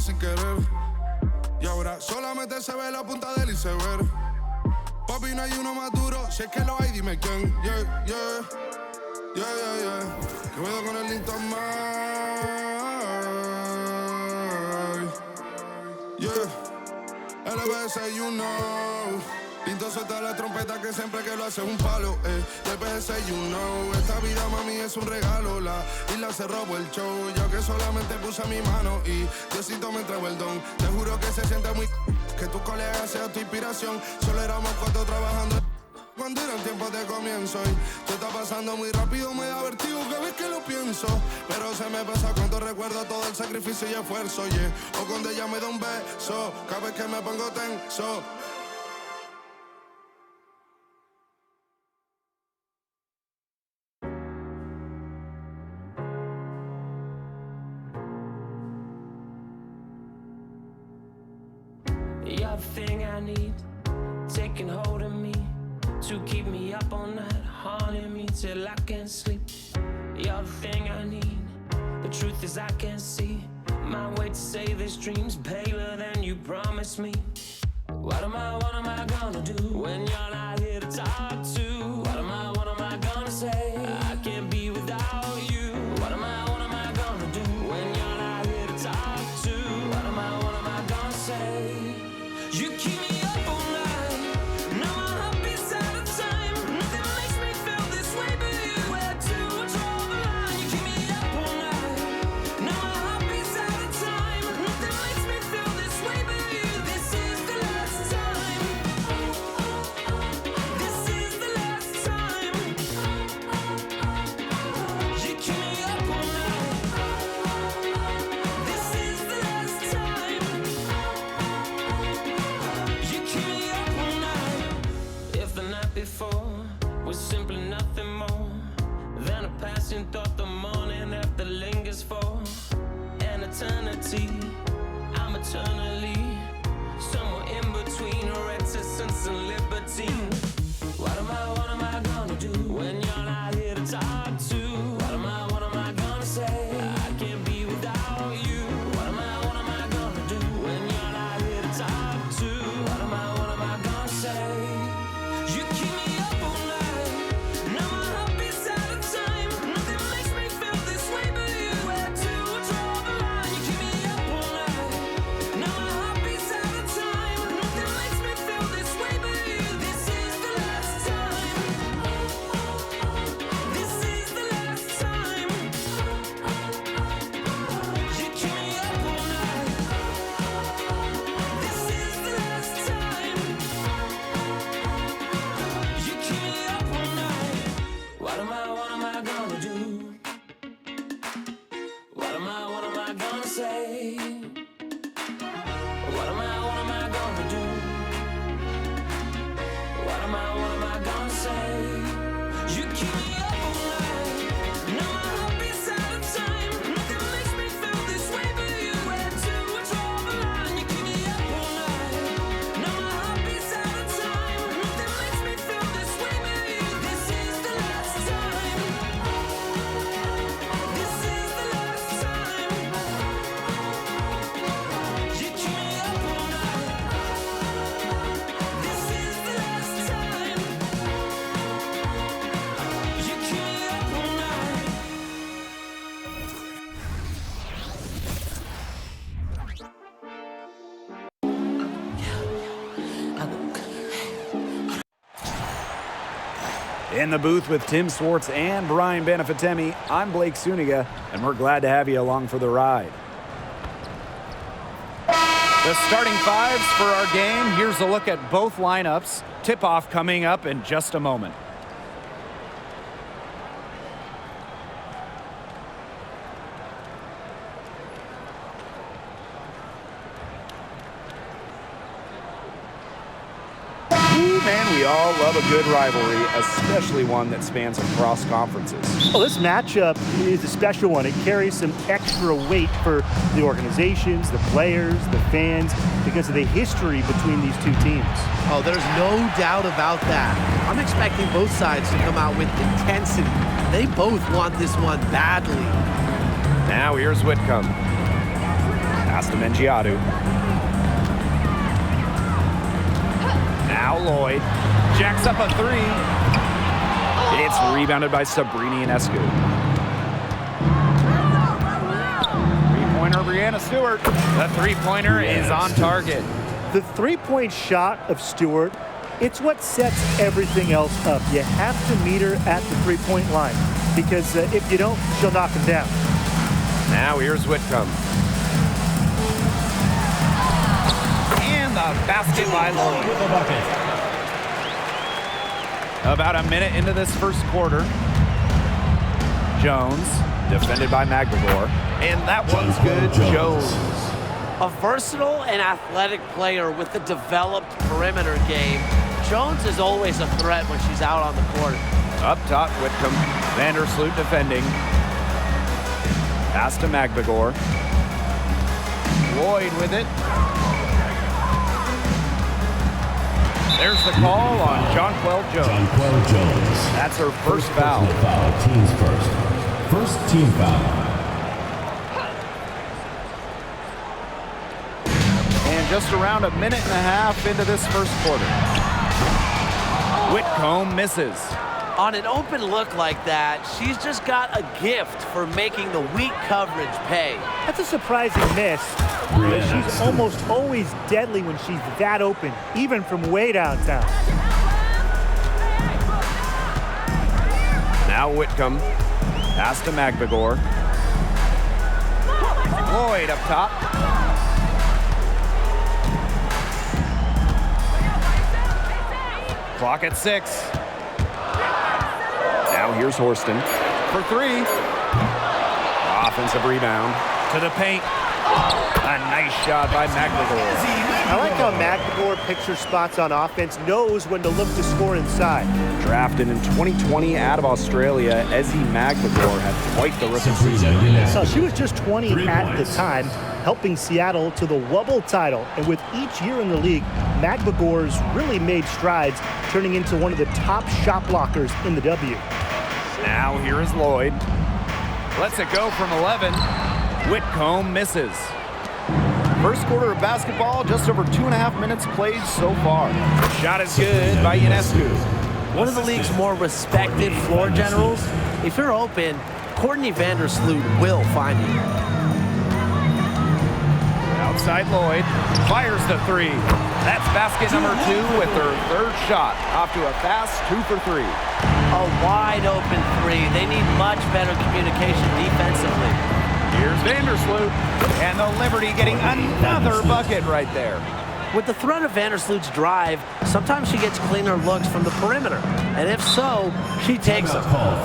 sin querer. Y ahora solamente se ve la punta del iceberg. Papi, no hay uno más duro, si es que lo hay, dime quién. Yeah, yeah, yeah, yeah, yeah. Cuidado con el Linton Man. Yeah, LBS, you know. Linton suelta la trompeta que siempre que lo hace un palo, LBS, you know. Esta vida, mami, es un regalo. La isla se robó el show. Yo que solamente puse mi mano y Diosito me entregó el don. Te juro que se siente muy que tus colegas sean tu inspiración. Solo éramos 4 trabajando cuando eran tiempos de comienzo. Y te está pasando muy rápido, me da vertigo cada vez que lo pienso. Pero se me pasa cuando recuerdo todo el sacrificio y esfuerzo, yeah. O cuando ella me da un beso, cada vez que me pongo tenso. You're the thing I need, taking hold of me, to keep me up all night, haunting me till I can't sleep. You're the thing I need, the truth is I can't see my way to say this dream's paler than you promised me. What am I gonna do when you're not here to talk to? What am I gonna say? I can't be without you. What am I gonna do when you're not here to talk to? What am I gonna say? You keep me up all night. Now my heart beats out of time. Nothing makes me feel this way but you. Where to draw the line? You keep me up all night. Now my heart beats out of time. Nothing makes me feel this way but you. This is the last time. This is the last time. You keep me up all night. This is the last time. You keep me up all night. If the night before was simply nothing more than a passing thought, the morning after lingers for an eternity. I'm eternally somewhere in between reticence and libertine. What am I gonna do when you're not here to talk to? What am I gonna say? I can't be without you. What am I gonna do when you're not here to talk to? What am I gonna say? You keep me up all night. Now my heart beats out of time. Nothing makes me feel this way but you. Where to draw the line? You keep me up all night. Now my heart beats out of time. Nothing makes me feel this way but you. This is the last time. This is the last time. You keep me up all night. This is the last time. You keep me up all night. What am I gonna do? What am I gonna say? What am I gonna do? What am I gonna say? You keep me up all night. Now my heart beats out of time. Nothing makes me feel this way but you. Where to draw the line? You keep me up all night. Now my heart beats out of time. Nothing makes me feel this way but you. This is the last time. This is the last time. You keep me up all night. This is the last time. You keep me up all night. In the booth with Tim Swartz and Brian Benefitemi, I'm Blake Suniga, and we're glad to have you along for the ride. The starting fives for our game. Here's a look at both lineups. Tip-off coming up in just a moment. Man, we all love a good rivalry, especially one that spans across conferences. Well, this matchup is a special one. It carries some extra weight for the organizations, the players, the fans, because of the history between these two teams. Oh, there's no doubt about that. I'm expecting both sides to come out with intensity. They both want this one badly. Now here's Whitcomb. Pass to Mendjiadeu. Now Lloyd jacks up a three. It's rebounded by Breanna. Three-pointer, Breanna Stewart. The three-pointer is on target. The three-point shot of Stewart, it's what sets everything else up. You have to meet her at the three-point line because if you don't, she'll knock him down. Now here's Whitcomb. And the basket by Lloyd. About a minute into this first quarter. Jones, defended by McGregor. And that one's good. Jones. A versatile and athletic player with a developed perimeter game. Jones is always a threat when she's out on the court. Up top, Whitcomb. Vandersloot defending. Pass to McGregor. Lloyd with it. There's the call on Jonquel Jones. That's her first foul. Team's first. First team foul. And just around a minute and a half into this first quarter. Whitcomb misses. On an open look like that, she's just got a gift for making the weak coverage pay. That's a surprising miss. But she's almost always deadly when she's that open, even from way downtown. Now Whitcomb. Pass to McGregor. Lloyd up top. Clock at 6. Now here's Horston for three. Offensive rebound to the paint. A nice shot by McGregor. I like how McGregor picks her spots on offense, knows when to look to score inside. Drafted in 2020 out of Australia, Ezzie McGregor had quite the rookie season. So she was just 20 at the time, helping Seattle to the Wubble title. And with each year in the league, McGregor's really made strides, turning into one of the top shot blockers in the W. Now here is Lloyd. Lets it go from 11. Whitcomb misses. First quarter of basketball, just over 2.5 minutes played so far. Shot is good by Ionescu. One of the league's more respected floor generals. If you're open, Courtney Vandersloot will find you. Outside Lloyd, fires the three. That's basket number 2 with her third shot. Off to a fast 2 for 3. A wide open three. They need much better communication defensively. Here's Vandersloot, and the Liberty getting another bucket right there. With the threat of Vandersloot's drive, sometimes she gets cleaner looks from the perimeter. And if so, she takes them.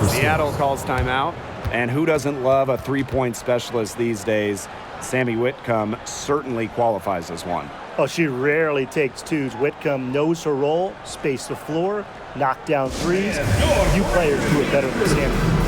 Seattle calls timeout. And who doesn't love a three-point specialist these days? Sammy Whitcomb certainly qualifies as one. Oh, she rarely takes twos. Whitcomb knows her role, space the floor, knock down threes. Few players do it better than Sammy.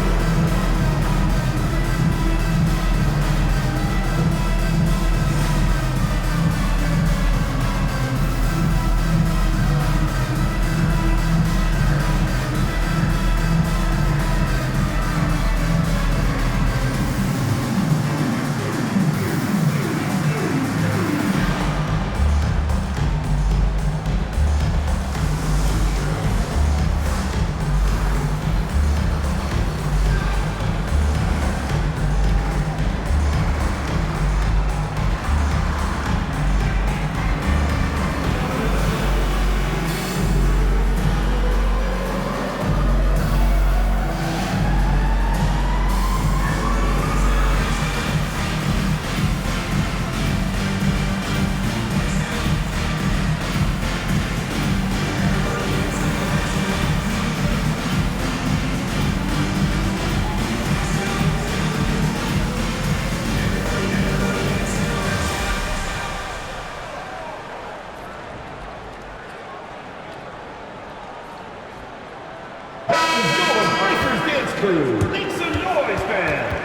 Make some noise, fans!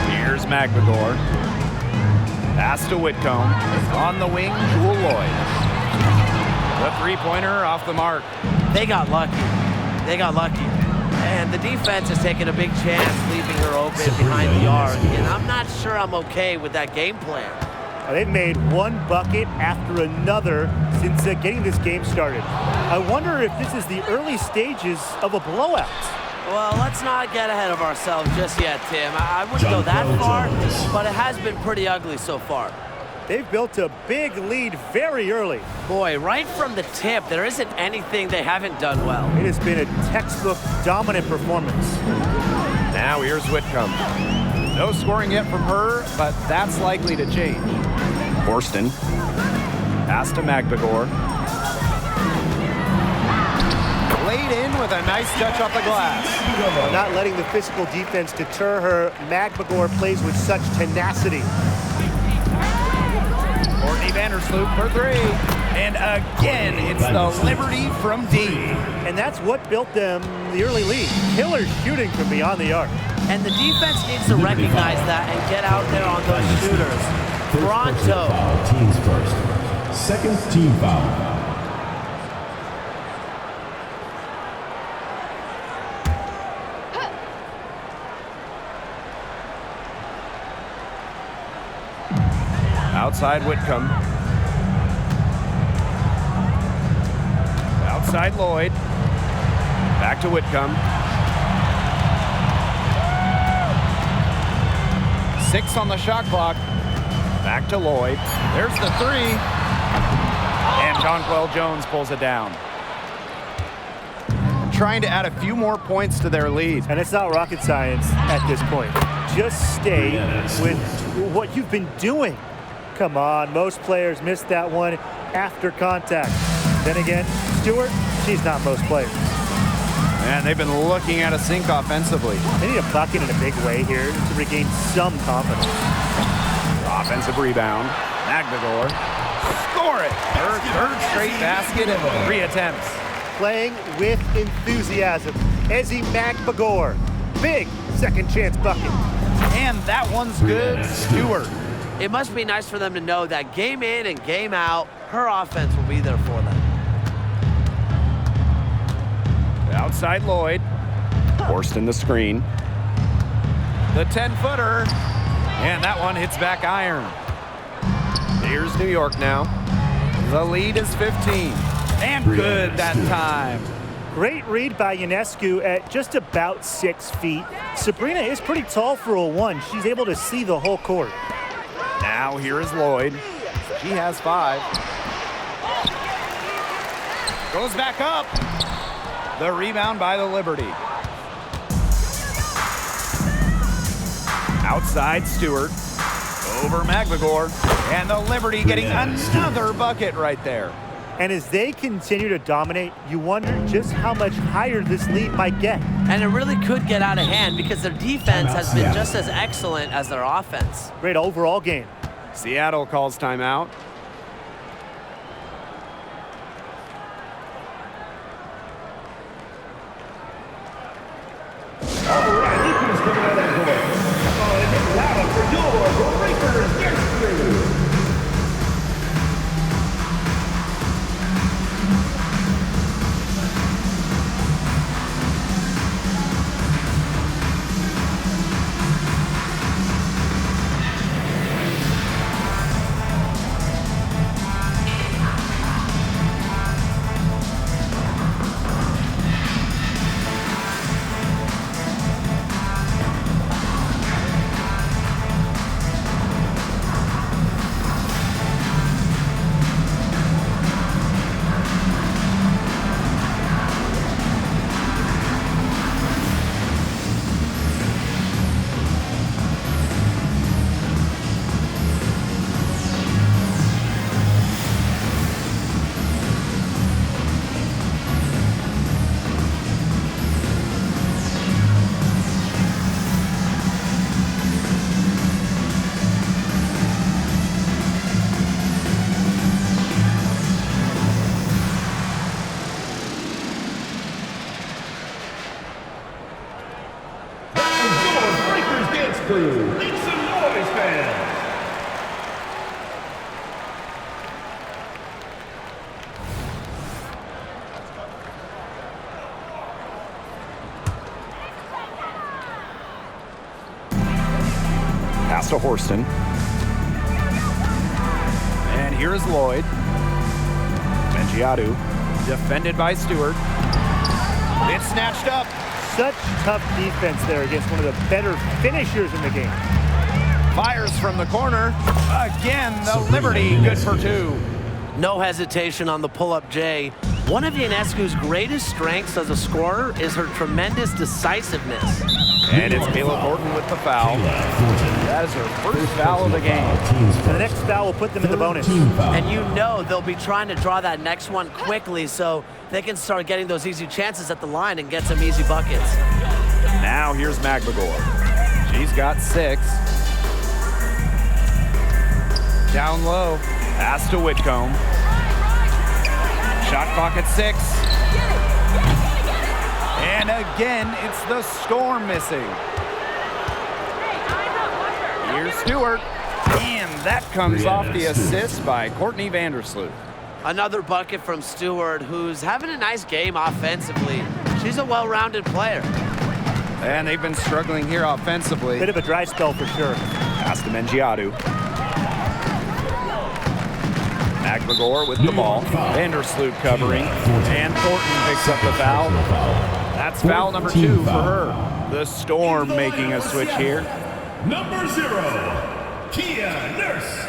Here's McGregor. Pass to Whitcomb. On the wing, Jewel Lloyd. The three-pointer off the mark. They got lucky. And the defense is taking a big chance, leaving her open behind the arc. And I'm not sure I'm okay with that game plan. They've made one bucket after another since getting this game started. I wonder if this is the early stages of a blowout. Well, let's not get ahead of ourselves just yet, Tim. I wouldn't go that far, but it has been pretty ugly so far. They've built a big lead very early. Boy, right from the tip, there isn't anything they haven't done well. It has been a textbook dominant performance. Now here's Whitcomb. No scoring yet from her, but that's likely to change. Horston. Pass to Magbagor. Laid in with a nice touch off the glass. Not letting the physical defense deter her, Magbagor plays with such tenacity. Courtney Vandersloot for three. And again, it's the Liberty from deep. And that's what built them the early lead. Killer shooting from beyond the arc. And the defense needs to recognize that and get out there on those shooters. Pronto. Teams first. Second team foul. Outside Whitcomb. Outside Lloyd. Back to Whitcomb. 6 on the shot clock. Back to Lloyd. There's the three. And Jonquel Jones pulls it down. Trying to add a few more points to their lead. And it's not rocket science at this point. Just stay with what you've been doing. Come on, most players miss that one after contact. Then again, Stewart, she's not most players. And they've been looking at a sink offensively. They need a bucket in a big way here to regain some confidence. Offensive rebound. Magbagor. Score it! Her third straight basket in 3 attempts. Playing with enthusiasm. Ezzy Magbagor. Big second chance bucket. And that one's good. Stewart. It must be nice for them to know that game in and game out, her offense will be there for them. Outside Lloyd. Forced in the screen. The 10-footer. And that one hits back iron. Here's New York now. The lead is 15. And good that time. Great read by Ionescu at just about 6 feet. Sabrina is pretty tall for a 1. She's able to see the whole court. Now here is Lloyd. She has 5. Goes back up. The rebound by the Liberty. Outside Stewart. Over Magbagor. And the Liberty getting another bucket right there. And as they continue to dominate, you wonder just how much higher this lead might get. And it really could get out of hand because their defense has been just as excellent as their offense. Great overall game. Seattle calls timeout. All right, Lucas coming out of that court. Come on and get loud for your Breakers dance crew. Crew. Make some noise, fans. Pass to Horston. And here's Lloyd. Mendjiadeu, defended by Stewart. It's snatched up. Such tough defense there against one of the better finishers in the game. Fires from the corner. Again, the Liberty, good for 2. No hesitation on the pull-up J. One of Ionescu's greatest strengths as a scorer is her tremendous decisiveness. And it's Kayla Thornton with the foul. That is her first foul of the game. And the next foul will put them in the bonus. And you know they'll be trying to draw that next one quickly so they can start getting those easy chances at the line and get some easy buckets. Now here's McBagor. She's got 6. Down low. Pass to Whitcomb. Shot clock at 6. And again, it's the Storm missing. Here's Stewart. And that comes off the assist by Courtney Vandersloot. Another bucket from Stewart, who's having a nice game offensively. She's a well-rounded player. And they've been struggling here offensively. Bit of a dry spell for sure. Pass to Mendjiadeu. McBagor with the ball. Vandersloot covering. And Thornton picks up the foul. That's foul number 2 for her. The Storm making a switch here. Number 0, Kia Nurse.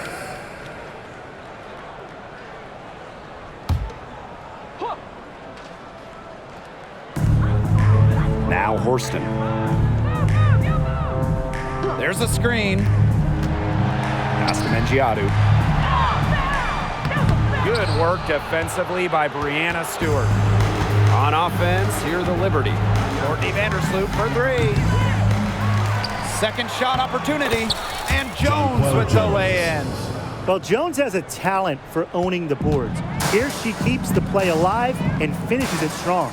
Now Horston. There's a screen. Pass to Mendjiadeu. Good work defensively by Breanna Stewart. On offense, here the Liberty. Courtney Vandersloot for 3. Second shot opportunity, and Jones with the lay-in. Well, Jones has a talent for owning the boards. Here she keeps the play alive and finishes it strong.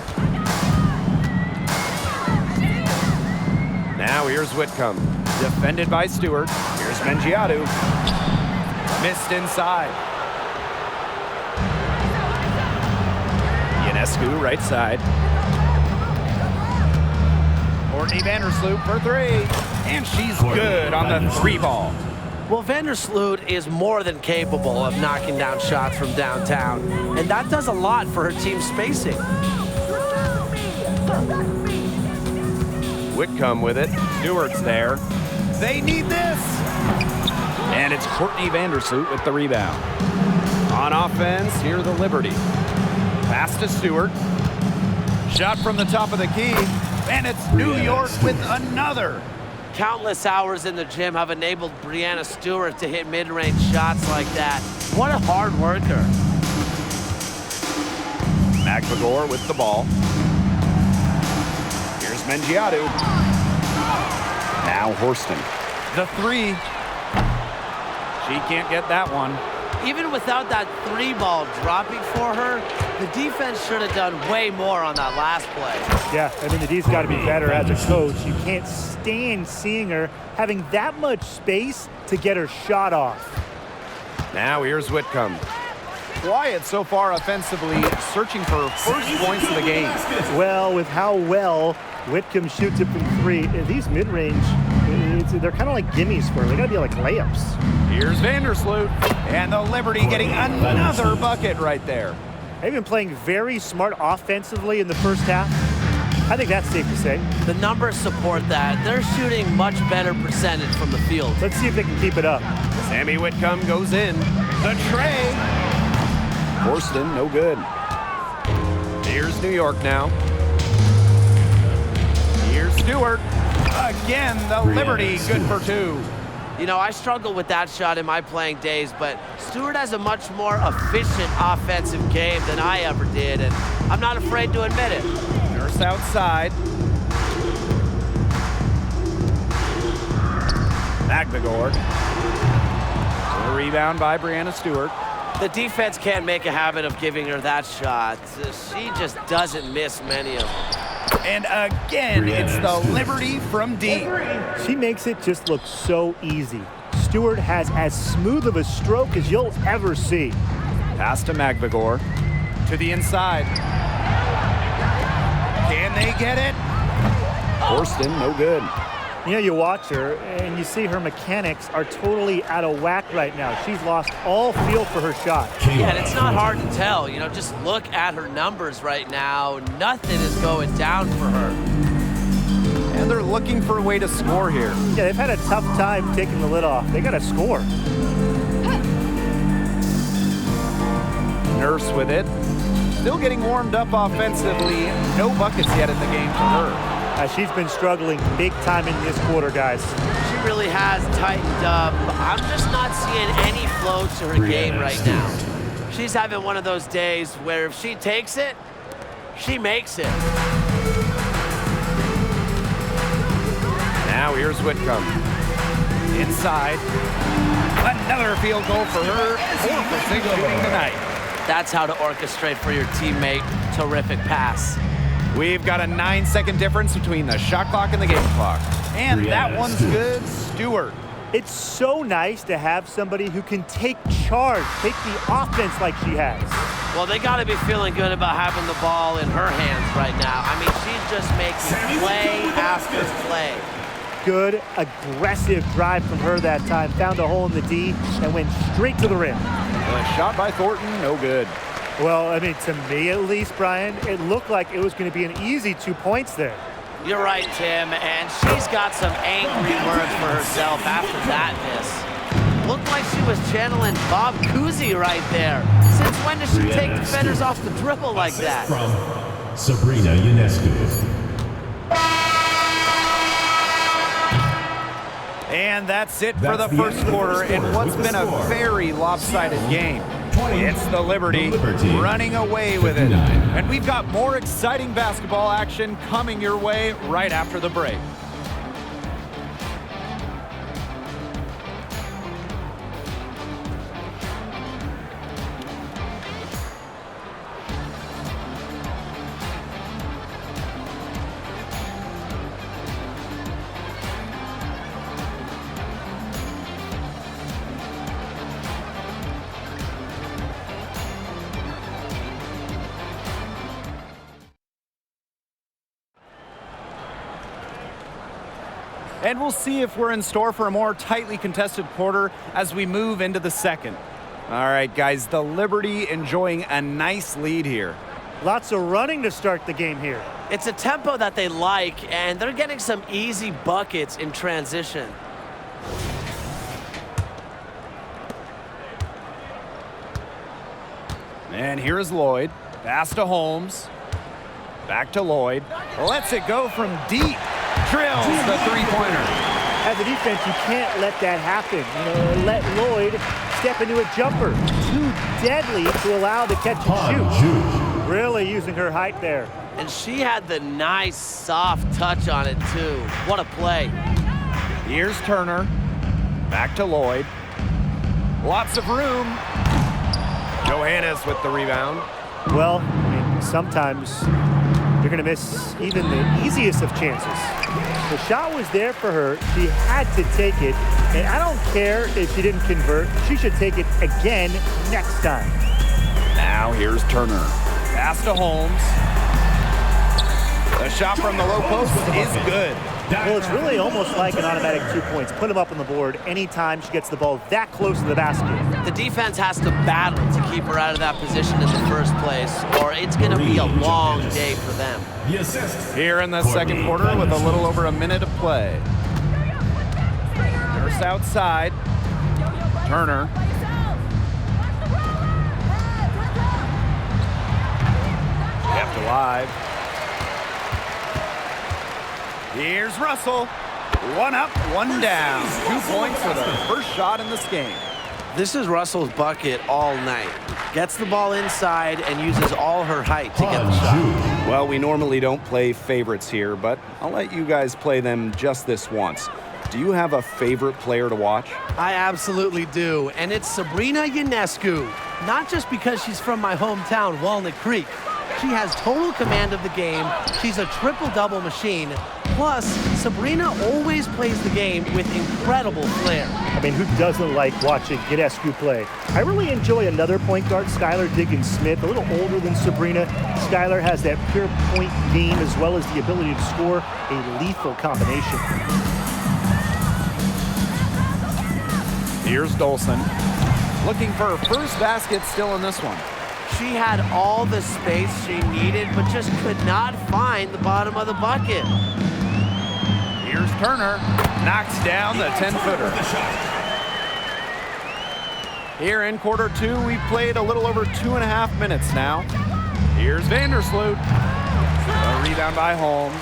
Now here's Whitcomb, defended by Stewart. Here's Mendjiadeu. Missed inside. Ionescu, right side. Courtney Vandersloot for 3. And she's good on the 3 ball. Well, Vandersloot is more than capable of knocking down shots from downtown, and that does a lot for her team's spacing. Whitcomb with it. Stewart's there. They need this. And it's Courtney Vandersloot with the rebound. On offense, here the Liberty. Pass to Stewart. Shot from the top of the key. And it's New York with another. Countless hours in the gym have enabled Breanna Stewart to hit mid-range shots like that. What a hard worker. McBagor with the ball. Here's Mendjiadeu. Now Horston. The 3. She can't get that one. Even without that 3 ball dropping for her, the defense should have done way more on that last play. Yeah, I mean, the D's got to be better as a coach. You can't stand seeing her having that much space to get her shot off. Now here's Whitcomb. Quiet so far offensively, searching for first points of the game. Well, with how well Whitcomb shoots it from 3, these mid-range, they're kind of like gimmies for her. They got to be like layups. Here's Vandersloot, and the Liberty getting another bucket right there. They've been playing very smart offensively in the first half. I think that's safe to say. The numbers support that. They're shooting much better percentage from the field. Let's see if they can keep it up. Sammy Whitcomb goes in. The tray. Horston, no good. Here's New York now. Here's Stewart. Again, the Liberty, good for 2. You know, I struggled with that shot in my playing days, but Stewart has a much more efficient offensive game than I ever did, and I'm not afraid to admit it. Nurse outside. McBagor. A rebound by Breanna Stewart. The defense can't make a habit of giving her that shot. She just doesn't miss many of them. And again, it's the Liberty from deep. She makes it just look so easy. Stewart has as smooth of a stroke as you'll ever see. Pass to McBagor. To the inside. Can they get it? Horston, no good. You know, you watch her and you see her mechanics are totally out of whack right now. She's lost all feel for her shot. Yeah, and it's not hard to tell. You know, just look at her numbers right now. Nothing is going down for her. And they're looking for a way to score here. Yeah, they've had a tough time taking the lid off. They got to score. Nurse with it. Still getting warmed up offensively. No buckets yet in the game for her. She's been struggling big time in this quarter, guys. She really has tightened up. I'm just not seeing any flow to her game right now. She's having one of those days where if she takes it, she makes it. Now here's Whitcomb. Inside. Another field goal for her. 4 for 6 shooting tonight. That's how to orchestrate for your teammate. Terrific pass. We've got a 9-second difference between the shot clock and the game clock. And that one's good. Stewart. It's so nice to have somebody who can take charge, take the offense like she has. Well, they got to be feeling good about having the ball in her hands right now. I mean, she's just making play after play. Good, aggressive drive from her that time. Found a hole in the D and went straight to the rim. The shot by Thornton, no good. Well, I mean, to me at least, Brian, it looked like it was going to be an easy 2 points there. You're right, Tim, and she's got some angry words for herself after that miss. Looked like she was channeling Bob Cousy right there. Since when does she take defenders off the dribble like that? From Breanna Stewart. And that's it for the first quarter in what's been a very lopsided game. It's the Liberty running away with it. And we've got more exciting basketball action coming your way right after the break. And we'll see if we're in store for a more tightly contested quarter as we move into the second. All right, guys, the Liberty enjoying a nice lead here. Lots of running to start the game here. It's a tempo that they like, and they're getting some easy buckets in transition. And here's Lloyd. Pass to Holmes. Back to Lloyd. Lets it go from deep. Drills the three-pointer. As a defense, you can't let that happen. You know, let Lloyd step into a jumper. Too deadly to allow the catch and shoot. Really using her height there. And she had the nice, soft touch on it, too. What a play. Here's Turner. Back to Lloyd. Lots of room. Johannes with the rebound. Well, I mean, sometimes you're going to miss even the easiest of chances. The shot was there for her. She had to take it. And I don't care if she didn't convert. She should take it again next time. Now here's Turner. Pass to Holmes. The shot from the low post is good. Well, it's really almost like an automatic 2 points. Put them up on the board anytime she gets the ball that close to the basket. The defense has to battle to keep her out of that position in the first place, or it's going to be a long day for them. Here in the second quarter with a little over a minute of play. Nurse outside. Turner. Kept alive. Here's Russell. One up, one down. 2 points for the first shot in this game. This is Russell's bucket all night. Gets the ball inside and uses all her height to get the shot. Well, we normally don't play favorites here, but I'll let you guys play them just this once. Do you have a favorite player to watch? I absolutely do, and it's Breanna Stewart. Not just because she's from my hometown, Walnut Creek. She has total command of the game. She's a triple-double machine. Plus, Breanna always plays the game with incredible flair. I mean, who doesn't like watching Stewart play? I really enjoy another point guard, Skylar Diggins-Smith, a little older than Breanna. Skylar has that pure point game as well as the ability to score a lethal combination. Here's Dulcy, looking for her first basket still in this one. She had all the space she needed, but just could not find the bottom of the bucket. Here's Turner, knocks down the 10-footer. Here in quarter two, we've played a little over 2.5 minutes now. Here's Vandersloot. A rebound by Holmes.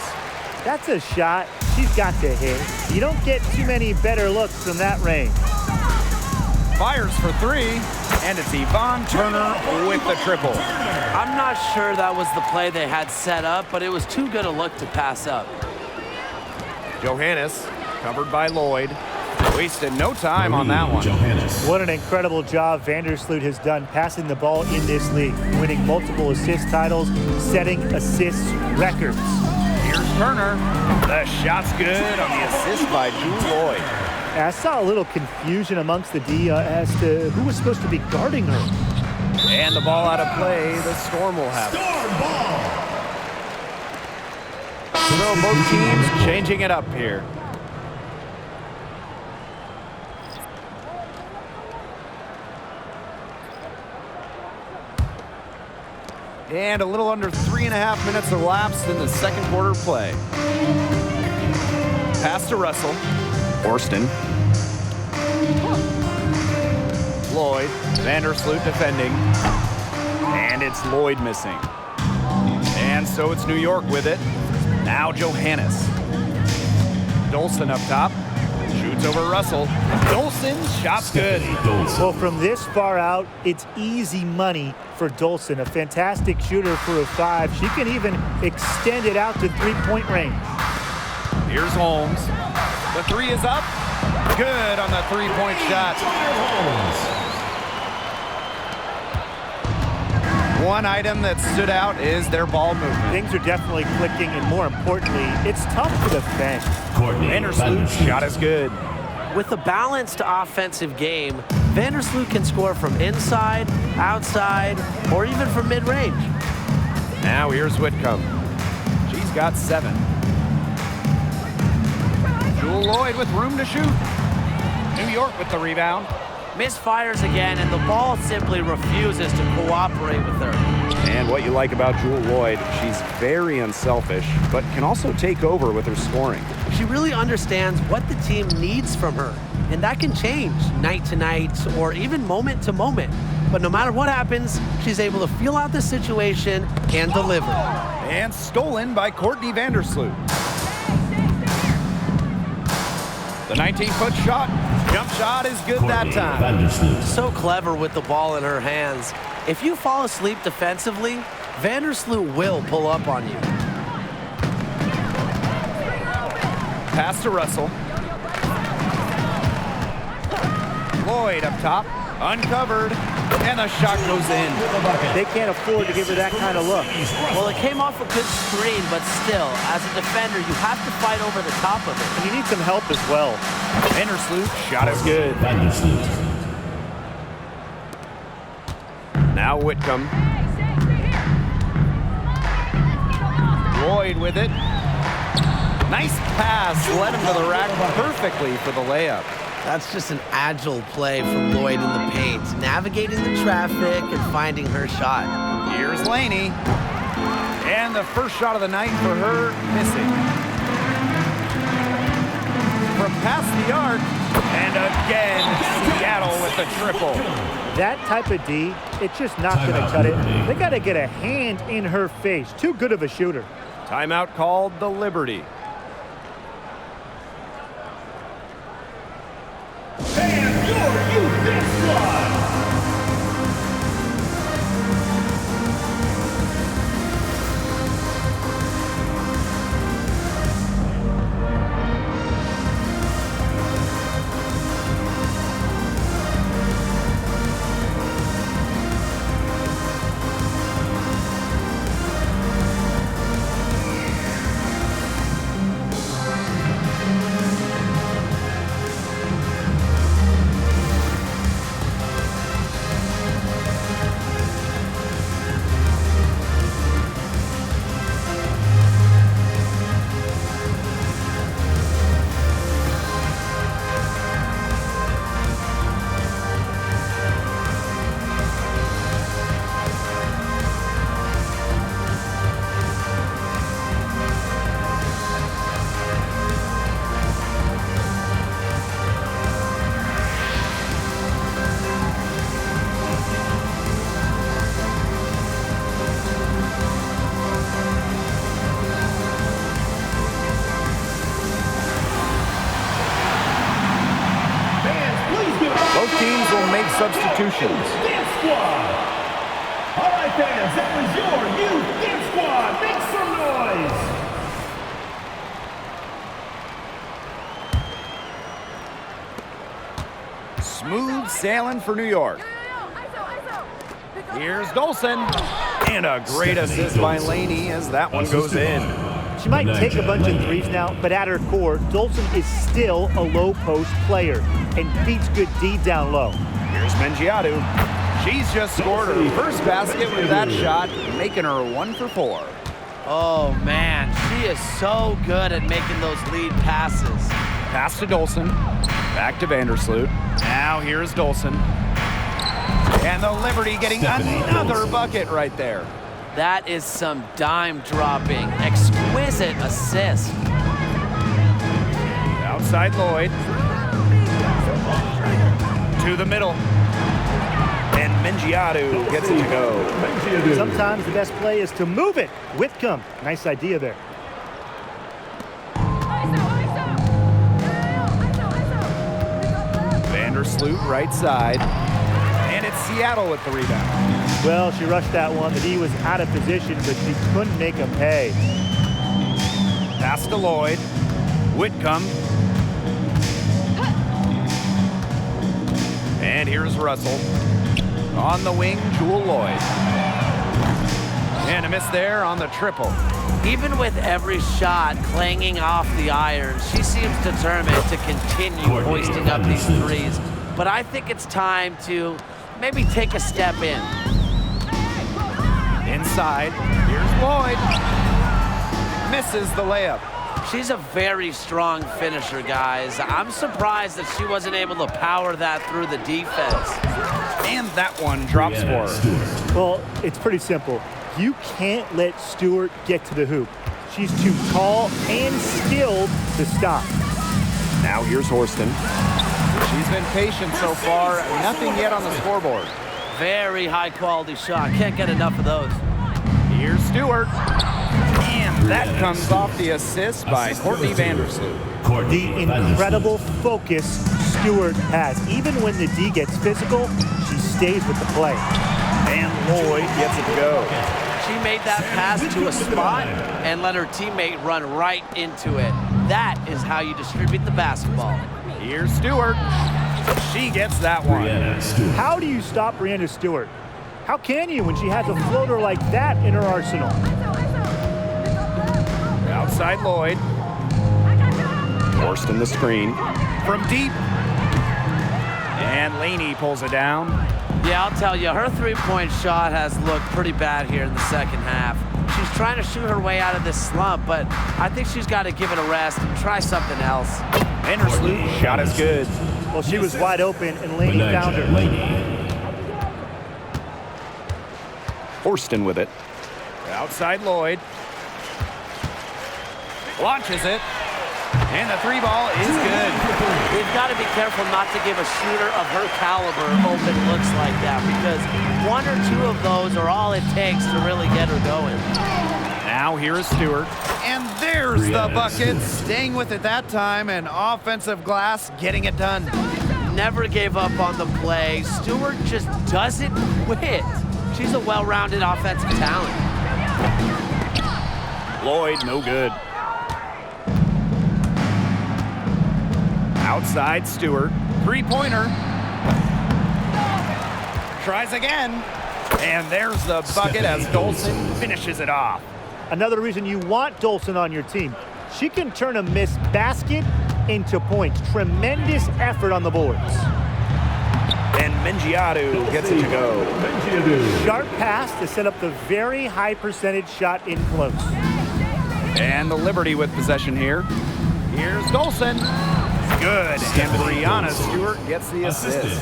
That's a shot she's got to hit. You don't get too many better looks from that range. Fires for three, and it's Yvonne Turner with the triple. I'm not sure that was the play they had set up, but it was too good a look to pass up. Johannes, covered by Lloyd. Wasted no time on that one. What an incredible job Vandersloot has done passing the ball in this league, winning multiple assist titles, setting assist records. Here's Turner. The shot's good on the assist by Jewel Lloyd. I saw a little confusion amongst the D as to who was supposed to be guarding her. And the ball out of play, the Storm will have it. So both teams changing it up here. And a little under 3.5 minutes elapsed in the second quarter play. Pass to Russell. Orston. Lloyd. Vandersloot defending. And it's Lloyd missing. And so it's New York with it. Now Johannes. Dulcy up top. Shoots over Russell. Dulcy's shot's good. Well, from this far out, it's easy money for Dulcy. A fantastic shooter for a 5. She can even extend it out to three-point range. Here's Holmes. The three is up. Good on the three-point shot. One item that stood out is their ball movement. Things are definitely clicking, and more importantly, it's tough to defend. Vandersloot's shot is good. With a balanced offensive game, Vandersloot can score from inside, outside, or even from mid-range. Now here's Whitcomb. She's got 7. Jewel Lloyd with room to shoot. New York with the rebound. Misfires again, and the ball simply refuses to cooperate with her. And what you like about Jewel Lloyd, she's very unselfish, but can also take over with her scoring. She really understands what the team needs from her, and that can change night to night or even moment to moment. But no matter what happens, she's able to feel out the situation and deliver. And stolen by Courtney Vandersloot. The 19-foot shot. Jump shot is good that time. So clever with the ball in her hands. If you fall asleep defensively, Vandersloot will pull up on you. Pass to Russell. Lloyd up top, uncovered, and the shot goes in. They can't afford to give her that kind of look. Well, it came off a good screen, but still, as a defender, you have to fight over the top of it. And you need some help as well. Vandersloot, shot is good. Now Whitcomb. Lloyd with it. Nice pass, led him to the rack perfectly for the layup. That's just an agile play from Lloyd in the paint, navigating the traffic and finding her shot. Here's Laney. And the first shot of the night for her, missing. From past the arc, and again, Seattle with the triple. That type of D, it's just not going to cut it. They got to get a hand in her face. Too good of a shooter. Timeout called the Liberty. And your youth dance squad. make substitutions. Dance Squad. All right, fans, that was your Youth Dance Squad. Make some noise. Smooth sailing for New York. Here's Dulcin. And a great assist by Laney as that one goes in. She might take a bunch of threes now, but at her core, Dulcin is still a low-post player and beats good D down low. Here's Mendjiadeu. She's just scored her first basket with that shot, making her 1 for 4. Oh, man, she is so good at making those lead passes. Pass to Dulcin. Back to Vandersloot. Now here's Dulcin. And the Liberty getting another bucket right there. That is some dime dropping, exquisite assist. Outside Lloyd. To the middle. And Mendjiadeu gets it to go. Sometimes the best play is to move it. Whitcomb, nice idea there. Vandersloot right side. And it's Seattle with the rebound. Well, she rushed that one. The D was out of position, but she couldn't make him pay. Pass to Lloyd. Whitcomb. And here's Russell. On the wing, Jewel Lloyd. And a miss there on the triple. Even with every shot clanging off the iron, she seems determined to continue hoisting up these threes. But I think it's time to maybe take a step in. Inside, here's Lloyd. Misses the layup. She's a very strong finisher, guys. I'm surprised that she wasn't able to power that through the defense. And that one drops for her. Well, it's pretty simple. You can't let Stewart get to the hoop. She's too tall and skilled to stop. Now here's Horston. She's been patient so far. Nothing yet on the scoreboard. Very high-quality shot. Can't get enough of those. Here's Stewart. And that comes off the assist by Courtney Vandersloot. The incredible focus Stewart has. Even when the D gets physical, she stays with the play. And Lloyd gets it to go. She made that pass to a spot and let her teammate run right into it. That is how you distribute the basketball. Here's Stewart. She gets that one. How do you stop Breanna Stewart? How can you when she has a floater like that in her arsenal? Outside Lloyd. Forced in the screen. From deep. And Laney pulls it down. Yeah, I'll tell you, her three-point shot has looked pretty bad here in the second half. She's trying to shoot her way out of this slump, but I think she's got to give it a rest and try something else. Vandersloot shot is good. Well, she was wide open, and Laney found her. Horston with it. Outside Lloyd. Launches it. And the three ball is good. We've got to be careful not to give a shooter of her caliber open looks like that, because one or two of those are all it takes to really get her going. Now here is Stewart. And there's the bucket. Staying with it that time, and offensive glass getting it done. Never gave up on the play. Stewart just doesn't quit. She's a well-rounded offensive talent. Lloyd, no good. Outside Stewart. Three-pointer. Tries again. And there's the bucket as Dulcin finishes it off. Another reason you want Dulcin on your team. She can turn a missed basket into points. Tremendous effort on the boards. And Mendjiadeu gets it to go. Sharp pass to set up the very high percentage shot in close. And the Liberty with possession here. Here's Dulcin. Good. And Breanna Stewart gets the assist.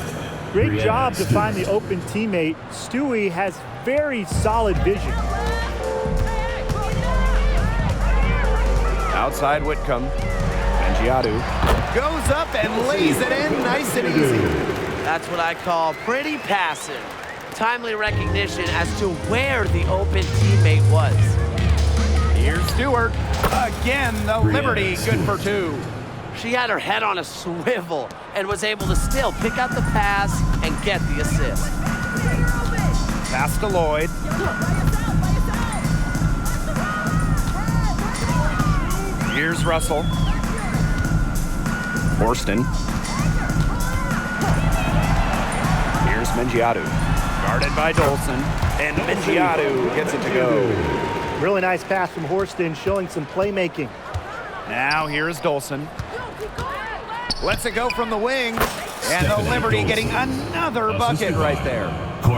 Great job to find the open teammate. Stewie has very solid vision. Outside Whitcomb. Mendjiadeu goes up and lays it in nice and easy. That's what I call pretty passive. Timely recognition as to where the open teammate was. Here's Stewart. Again, the Liberty good for two. She had her head on a swivel and was able to still pick out the pass and get the assist. Pass to Lloyd. Here's Russell. Horston. Here's Mendjiadeu. Guarded by Dolson. And Mendjiadeu gets it to go. Really nice pass from Horston, showing some playmaking. Now here's Dolson. Lets it go from the wing. And the Liberty getting another bucket right there.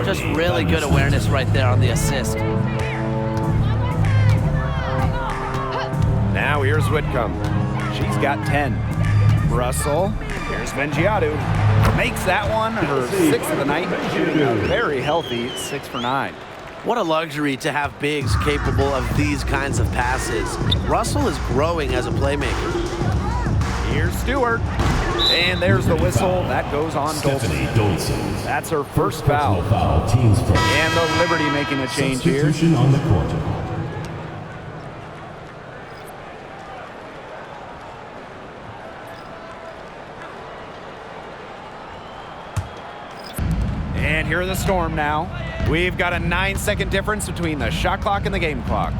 Just really good awareness right there on the assist. Now here's Whitcomb. She's got 10. Russell. Here's Mendjiadeu. Makes that one her 6th of the night, shooting a very healthy 6 for 9. What a luxury to have bigs capable of these kinds of passes. Russell is growing as a playmaker. Here's Stewart. And there's the whistle. That goes on Dulcy. That's her first foul. And the Liberty making a change here. On the court. And here are the Storm now. We've got a 9-second difference between the shot clock and the game clock.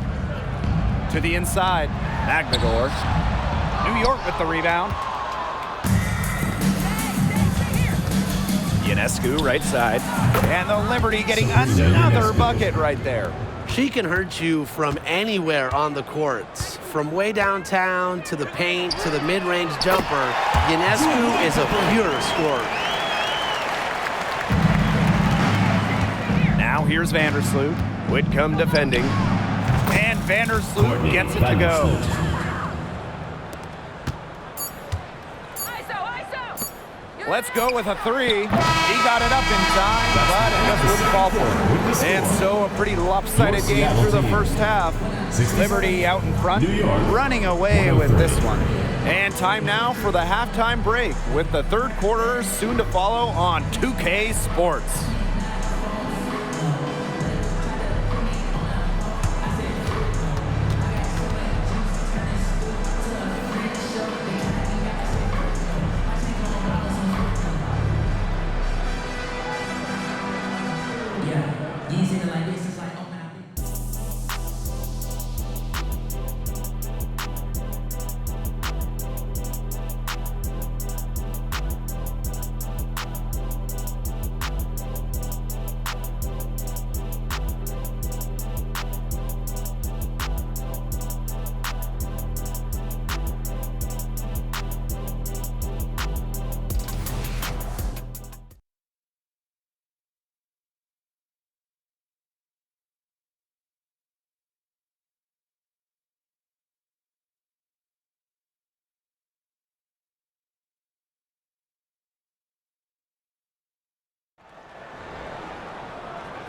To the inside, Magbagor. New York with the rebound. Ionescu right side. And the Liberty getting another bucket right there. She can hurt you from anywhere on the courts. From way downtown to the paint to the mid-range jumper, Ionescu is a pure scorer. Now here's Vandersloot. Whitcomb defending. And Vandersloot gets it to go. Let's go with a 3. He got it up in time, but it just wouldn't fall for him. And so a pretty lopsided game through the first half. Liberty out in front, running away with this one. And time now for the halftime break, with the third quarter soon to follow on 2K Sports.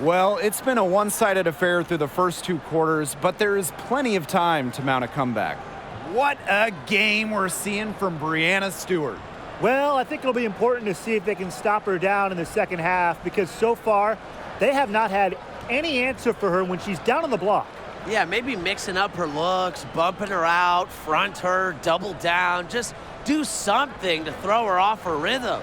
Well, it's been a one-sided affair through the first 2 quarters, but there is plenty of time to mount a comeback. What a game we're seeing from Breanna Stewart. Well, I think it'll be important to see if they can stop her down in the second half, because so far they have not had any answer for her when she's down on the block. Yeah, maybe mixing up her looks, bumping her out, front her, double down. Just do something to throw her off her rhythm.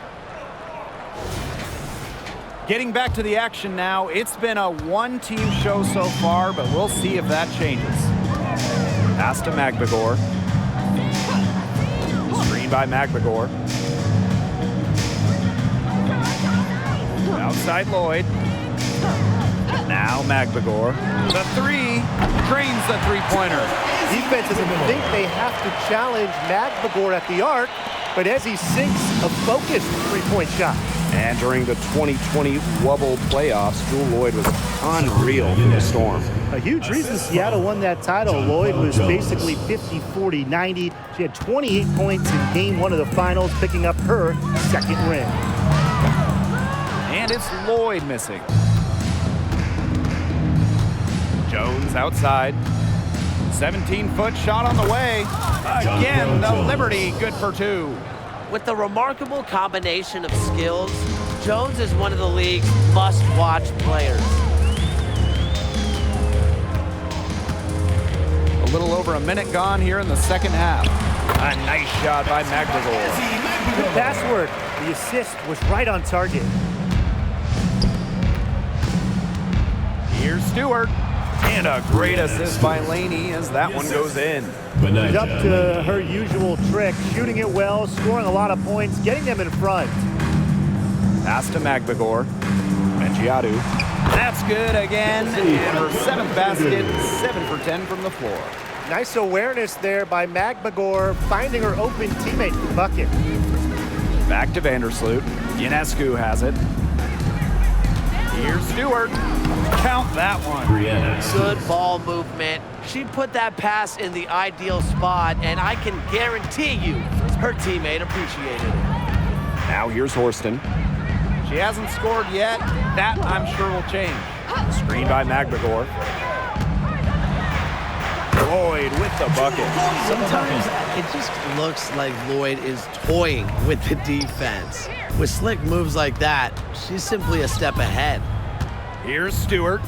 Getting back to the action now, it's been a one-team show so far, but we'll see if that changes. Pass to Magbagor. Screen by Magbagor. Outside Lloyd. Now Magbagor. The 3 drains the three-pointer. Defenses think they have to challenge Magbagor at the arc, but as he sinks a focused three-point shot. And during the 2020 Wubble playoffs, Jewel Lloyd was unreal for the Storm. A huge reason Seattle won that title. Lloyd was basically 50, 40, 90. She had 28 points in game 1 of the finals, picking up her second ring. And it's Lloyd missing. Jones outside. 17-foot shot on the way. Again, the Liberty good for 2. With the remarkable combination of skills, Jones is one of the league's must-watch players. A little over a minute gone here in the second half. A nice shot by McGregor. Good pass work. The assist was right on target. Here's Stewart. And a great assist by Laney as that one goes in. She's up to her usual trick, shooting it well, scoring a lot of points, getting them in front. Pass to McGregor. Mendjiadeu. That's good again. And her 7th basket, 7 for 10 from the floor. Nice awareness there by McGregor, finding her open teammate for the bucket. Back to Vandersloot. Ionescu has it. Here's Stewart. Count that one. Good ball movement. She put that pass in the ideal spot, and I can guarantee you her teammate appreciated it. Now here's Horston. She hasn't scored yet. That, I'm sure, will change. Screen by McGregor. Lloyd with the bucket. Sometimes it just looks like Lloyd is toying with the defense. With slick moves like that, she's simply a step ahead. Here's Stewart.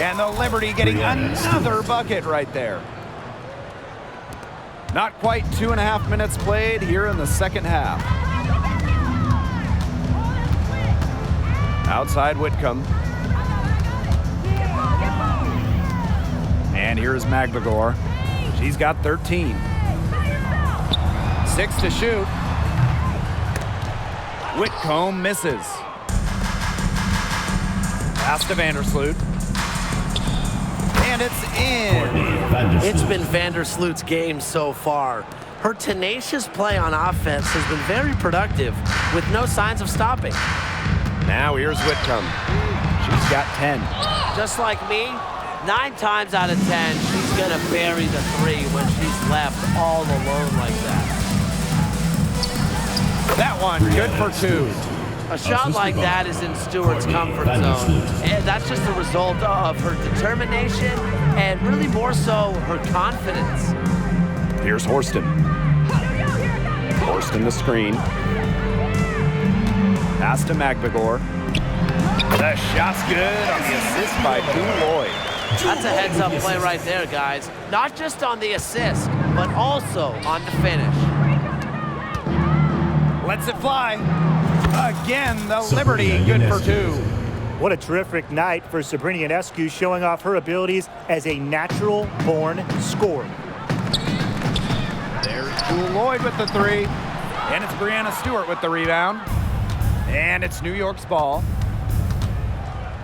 And the Liberty getting another bucket right there. Not quite 2.5 minutes played here in the second half. Outside Whitcomb. And here's McGregor. She's got 13. 6 to shoot. Whitcomb misses. Pass to Vandersloot. And it's in. It's been Vandersloot's game so far. Her tenacious play on offense has been very productive with no signs of stopping. Now here's Whitcomb. She's got 10. Just like me, 9 times out of 10, she's gonna bury the 3 when she's left all alone like that. That one, good for 2. A shot like that is in Stewart's comfort zone. And that's just a result of her determination and really more so her confidence. Here's Horston. Horston the screen. Pass to McGregor. The shot's good on the assist by Lloyd. That's a heads-up play right there, guys. Not just on the assist, but also on the finish. Lets it fly. Again, the Liberty, good for 2. What a terrific night for Breanna Stewart, showing off her abilities as a natural-born scorer. There's Lloyd with the 3. And it's Breanna Stewart with the rebound. And it's New York's ball.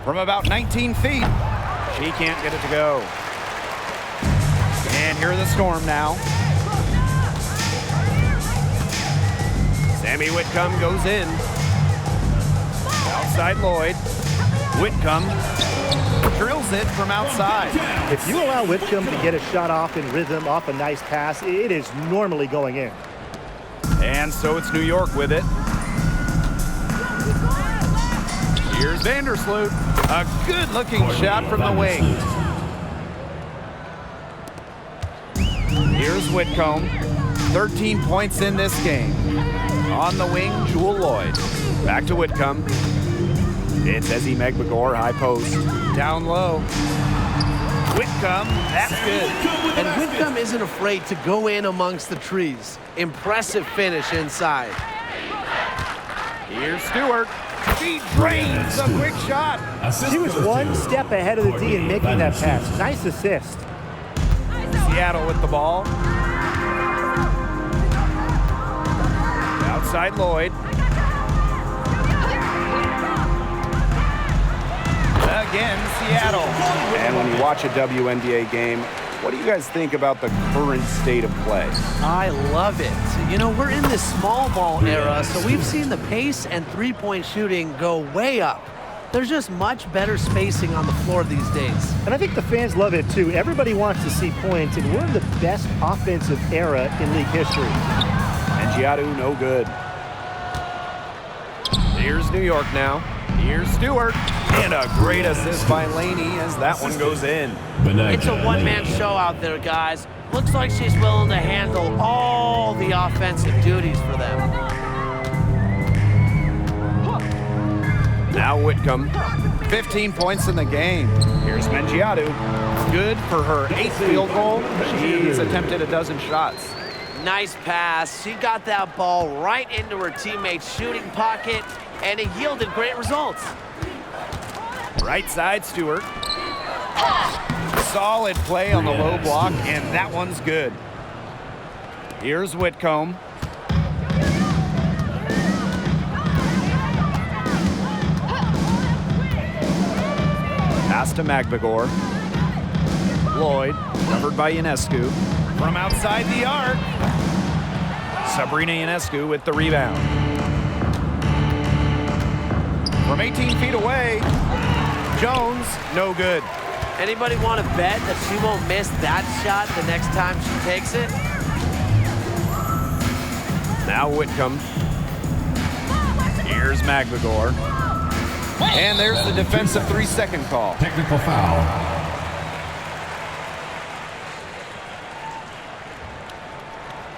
From about 19 feet. She can't get it to go. And here are the Storm now. Sammy Whitcomb goes in. Outside Lloyd. Whitcomb drills it from outside. If you allow Whitcomb to get a shot off in rhythm off a nice pass, it is normally going in. And so it's New York with it. Here's Vandersloot. A good-looking shot from the wing. Here's Whitcomb. 13 points in this game. On the wing, Jewel Lloyd. Back to Whitcomb. It's Ezzy McGregor, high post. Down low. Whitcomb, that's good. And Whitcomb isn't afraid to go in amongst the trees. Impressive finish inside. Here's Stewart. She drains a quick shot. She was one step ahead of the D in making that pass. Nice assist. Seattle with the ball. Outside Lloyd. Again, Seattle. And when you watch a WNBA game, what do you guys think about the current state of play? I love it. You know, we're in this small ball era, so we've seen the pace and three-point shooting go way up. There's just much better spacing on the floor these days. And I think the fans love it too. Everybody wants to see points, and we're in the best offensive era in league history. Mendjiadeu, no good. Here's New York now. Here's Stewart. And a great assist by Laney as that one goes in. It's a one-man show out there, guys. Looks like she's willing to handle all the offensive duties for them. Now Whitcomb, 15 points in the game. Here's Mendjiadeu. Good for her 8th field goal. She's attempted a dozen shots. Nice pass. She got that ball right into her teammate's shooting pocket, and it yielded great results. Right side, Stewart. Solid play on the low block, and that one's good. Here's Whitcomb. Pass to Magbagor. Lloyd, covered by Ionescu. From outside the arc, Sabrina Ionescu with the rebound. From 18 feet away, Jones, no good. Anybody want to bet that she won't miss that shot the next time she takes it? Now Whitcomb. Here's Magbagor. And there's the defensive 3-second call. Technical foul.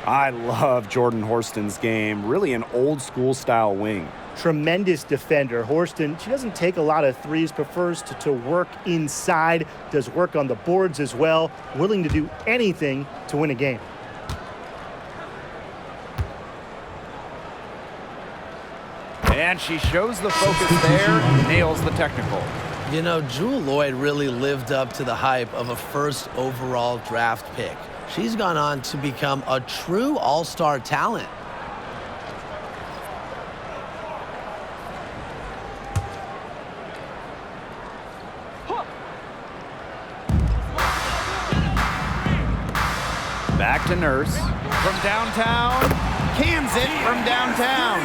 I love Jordan Horston's game. Really an old school style wing. Tremendous defender. Horston, she doesn't take a lot of threes, prefers to work inside, does work on the boards as well, willing to do anything to win a game. And she shows the focus there, nails the technical. You know, Jewel Lloyd really lived up to the hype of a first overall draft pick. She's gone on to become a true all-star talent. Back to Nurse. From downtown, cans it from downtown.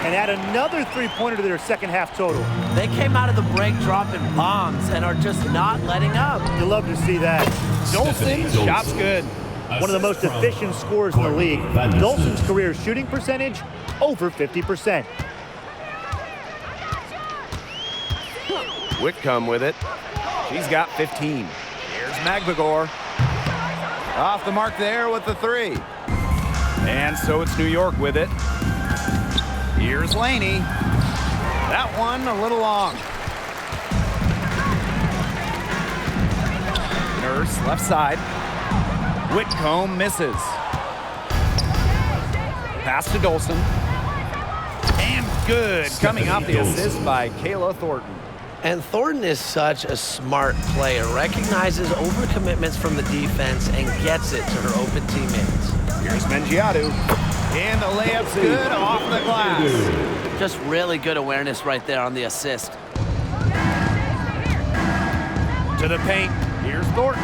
And add another three-pointer to their second half total. They came out of the break dropping bombs and are just not letting up. You love to see that. Dulcy, shot's good. One of the most efficient scorers in the league. Dulcin's career shooting percentage, over 50%. Whitcomb with it. She's got 15. Here's Magbagor. Off the mark there with the three. And so it's New York with it. Here's Laney. That one a little long. Nurse, left side. Whitcomb misses. Pass to Dolson. And good. Coming off the assist by Kayla Thornton. And Thornton is such a smart player, recognizes overcommitments from the defense and gets it to her open teammates. Here's Mendjiadeu. And the layup's good off the glass. Just really good awareness right there on the assist. To the paint. Here's Thornton.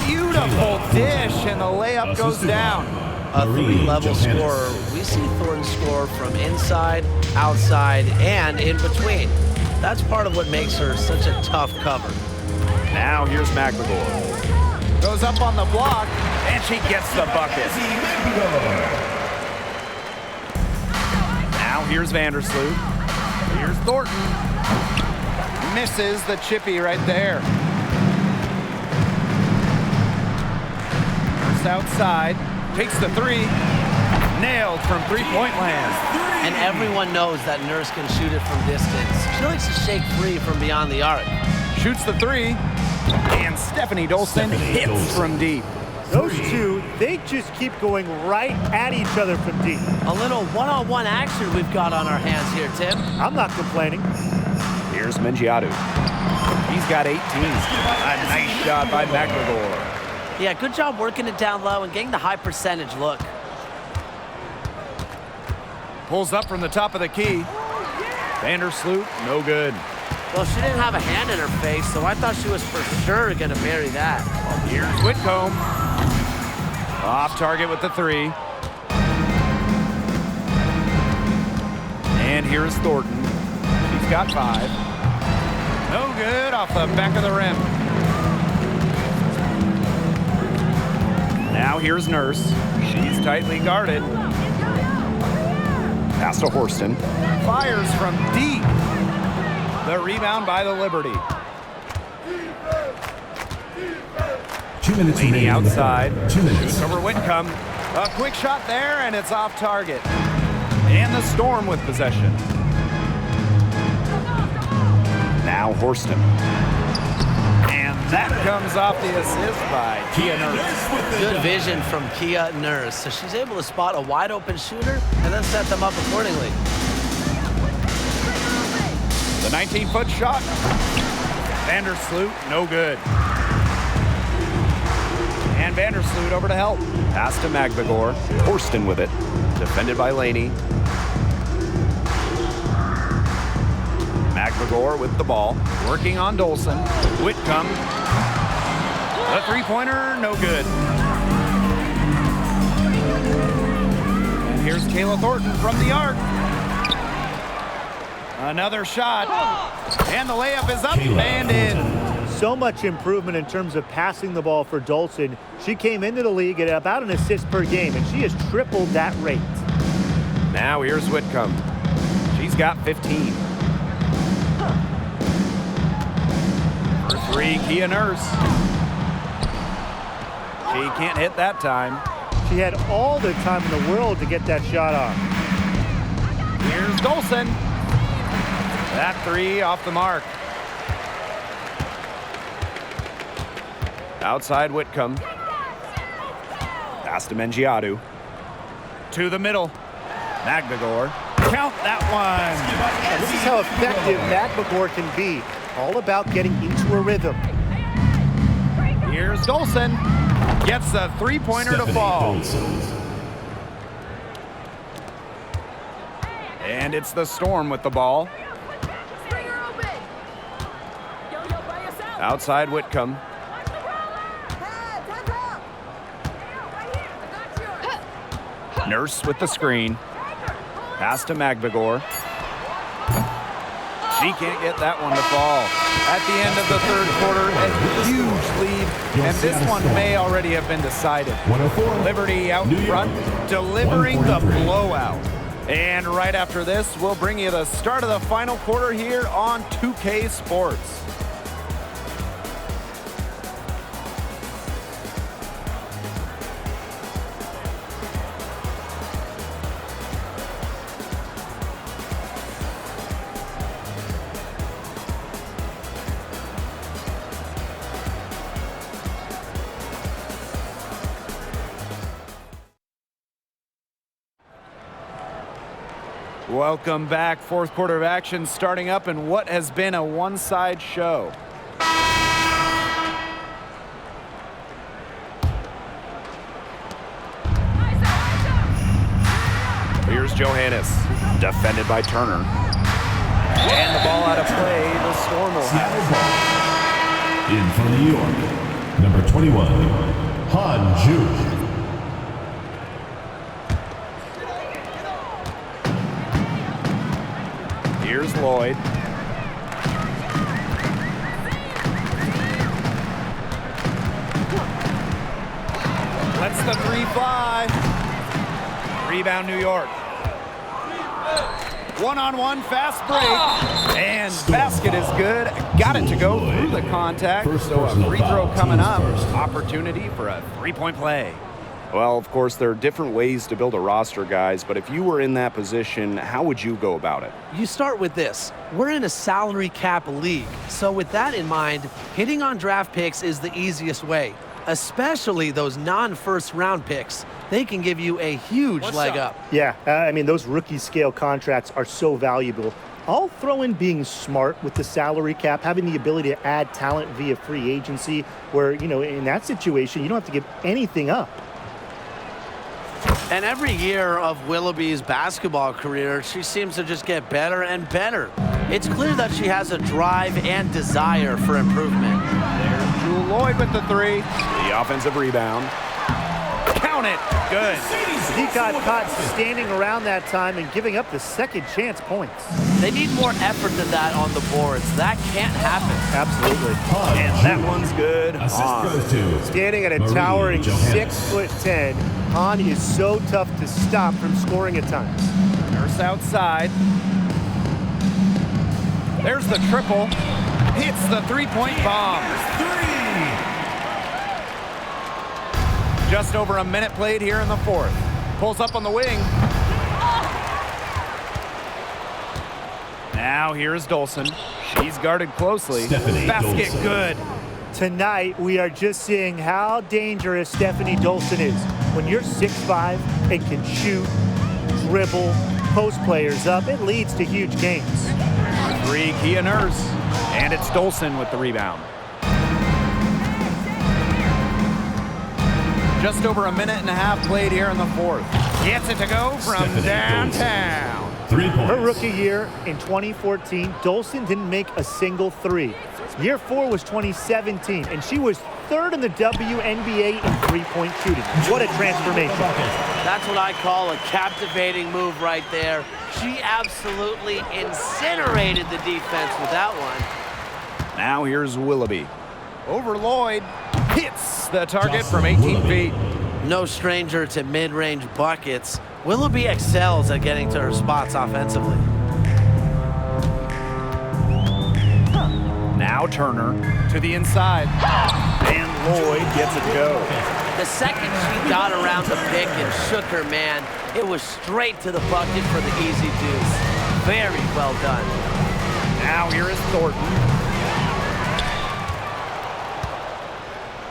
Beautiful dish, and the layup goes down. A three-level scorer. We see Thornton score from inside, outside, and in between. That's part of what makes her such a tough cover. Now here's Magbagor. Goes up on the block, and she gets the bucket. Now here's Vandersloot. Here's Thornton. Misses the chippy right there. First outside. Takes the three. Nailed from three-point land. And everyone knows that Nurse can shoot it from distance. She likes to shake free from beyond the arc. Shoots the three. And Stephanie Dolson hits from deep. Those two, they just keep going right at each other from deep. A little one-on-one action we've got on our hands here, Tim. I'm not complaining. Here's Mendjiadeu. He's got 18. A nice shot by Magbagor. Yeah, good job working it down low and getting the high percentage look. Pulls up from the top of the key. Vandersloot, no good. Well, she didn't have a hand in her face, so I thought she was for sure going to bury that. Here's Whitcomb. Off target with the three. And here's Thornton. He's got 5. No good off the back of the rim. Now here's Nurse. She's tightly guarded. Pass to Horston. Fires from deep. The rebound by the Liberty. 2 minutes Laney outside. 2 minutes. Over Whitcomb. A quick shot there, and it's off target. And the Storm with possession. Now Horston. And That comes off the assist by Kia Nurse. Good vision from Kia Nurse. So she's able to spot a wide open shooter and then set them up accordingly. The 19-foot shot. Vandersloot, no good. And Vandersloot over to help. Pass to Magbegor. Horston with it. Defended by Laney. Magbegor with the ball. Working on Dolson. Whitcomb. The three-pointer, no good. And here's Kayla Thornton from the arc. Another shot. And the layup is up and in. So much improvement in terms of passing the ball for Dulcin. She came into the league at about an assist per game, and she has tripled that rate. Now here's Whitcomb. She's got 15. For three, Kia Nurse. She can't hit that time. She had all the time in the world to get that shot off. Here's Dolson. That three off the mark. Outside Whitcomb. Pass to Mendjiadeu. To the middle. Magbegor. Count that one. And this is how effective Magbegor can be. All about getting into a rhythm. Here's Dolson. Gets the three-pointer to fall. And it's the Storm with the ball. Outside Whitcomb. Nurse with the screen. Pass to Magbegor. She can't get that one to fall. At the end of the third quarter, a huge lead, and this one may already have been decided. Liberty out in front, delivering the blowout. And right after this, we'll bring you the start of the final quarter here on 2K Sports. Welcome back. Fourth quarter of action starting up in what has been a one-side show. Here's Johannes, defended by Turner. And the ball out of play, the Storm will have it. In for New York, number 21, Han Ju. Here's Lloyd. Lets the three fly. Rebound New York. One-on-one fast break. And basket is good. Got it to go through the contact. So a free throw coming up. Opportunity for a three-point play. Well, of course, there are different ways to build a roster, guys, but if you were in that position, how would you go about it? You start with this. We're in a salary cap league, so with that in mind, hitting on draft picks is the easiest way, especially those non-first round picks. They can give you a huge leg up. Yeah, I mean, those rookie scale contracts are so valuable. I'll throw in being smart with the salary cap, having the ability to add talent via free agency, where, you know, in that situation, you don't have to give anything up. And every year of Willoughby's basketball career, she seems to just get better and better. It's clear that she has a drive and desire for improvement. There's Jewel Lloyd with the three. The offensive rebound. Count it. Good. He got caught standing around that time and giving up the second chance points. They need more effort than that on the boards. That can't happen. Absolutely. And that one's good. Standing at a towering 6'10", Han is so tough to stop from scoring at times. Nurse outside. There's the triple. Hits the three-point bomb. Just over a minute played here in the fourth. Pulls up on the wing. Now here's Dolson. She's guarded closely. Basket good. Tonight, we are just seeing how dangerous Stephanie Dulcy is. When you're 6'5" and can shoot, dribble, post players up, it leads to huge games. Three, Kia Nurse. And it's Dulcy with the rebound. Just over a minute and a half played here in the fourth. Gets it to go from downtown. 3 points. Her rookie year in 2014, Dulcy didn't make a single three. Year 4 was 2017, and she was third in the WNBA in three-point shooting. What a transformation. That's what I call a captivating move right there. She absolutely incinerated the defense with that one. Now here's Willoughby. Over Lloyd. Hits the target from 18 feet. No stranger to mid-range buckets. Willoughby excels at getting to her spots offensively. Now Turner to the inside. And Lloyd gets it to go. The second she got around the pick and shook her man, it was straight to the bucket for the easy deuce. Very well done. Now here is Thornton.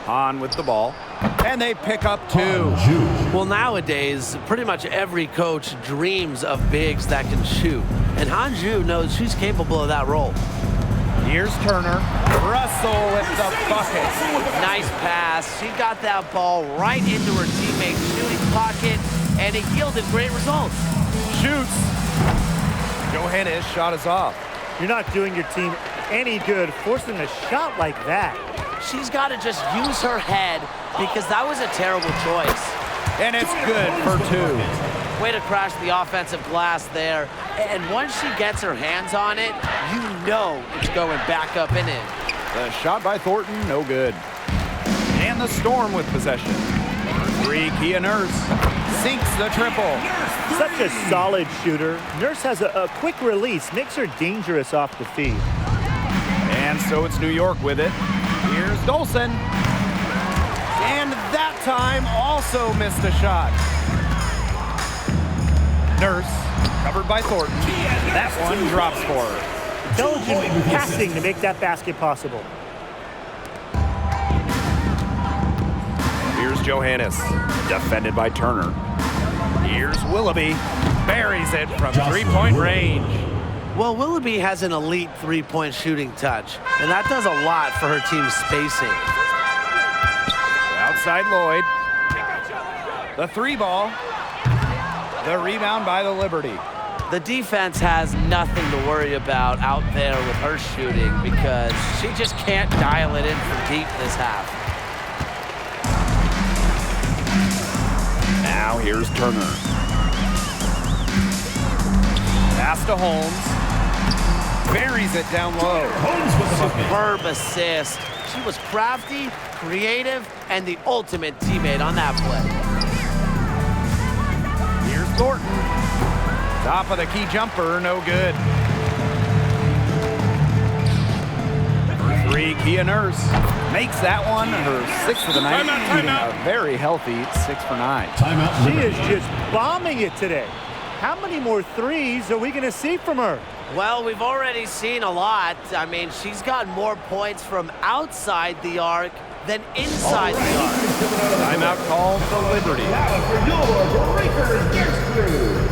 Hahn with the ball. And they pick up 2. Well, nowadays, pretty much every coach dreams of bigs that can shoot. And Hanju knows she's capable of that role. Here's Turner. Russell with the bucket. Nice pass. She got that ball right into her teammate's shooting pocket, and it yielded great results. Shoots. Johannes shot is off. You're not doing your team any good forcing a shot like that. She's got to just use her head because that was a terrible choice. And it's good for 2. Way to crash the offensive glass there. And once she gets her hands on it, you know it's going back up and in. The shot by Thornton, no good. And the Storm with possession. 3, Kia Nurse. Sinks the triple. Such a solid shooter. Nurse has a quick release, makes her dangerous off the feed. And so it's New York with it. Here's Dulcy. And that time also missed a shot. Nurse, covered by Thornton. That one drops for her. Intelligent passing to make that basket possible. Here's Johannes, defended by Turner. Here's Willoughby, buries it from three-point range. Well, Willoughby has an elite three-point shooting touch, and that does a lot for her team's spacing. Outside Lloyd. The 3 ball. The rebound by the Liberty. The defense has nothing to worry about out there with her shooting because she just can't dial it in from deep this half. Now here's Turner. Pass to Holmes. Buries it down low. Superb assist. She was crafty, creative, and the ultimate teammate on that play. Here's Thornton. Top of the key jumper, no good. For 3, Kia Nurse. Makes that one her 6th of the night, shooting a very healthy 6 for 9. She is just bombing it today. How many more threes are we going to see from her? Well, we've already seen a lot. I mean, she's got more points from outside the arc than inside the arc. Timeout called the Liberty. Now for your Breakers guest crew.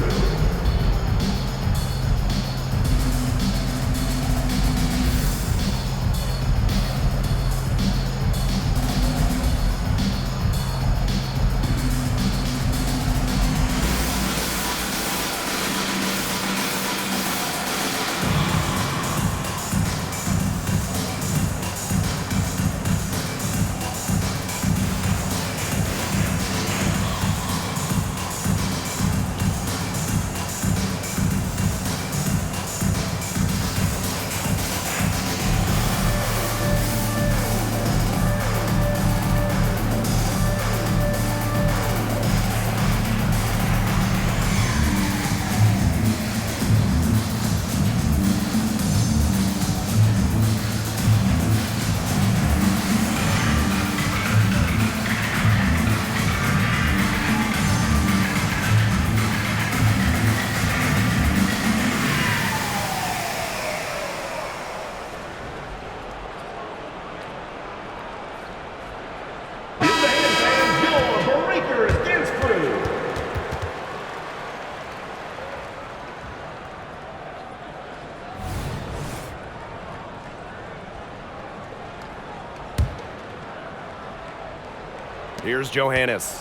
Here's Johannes.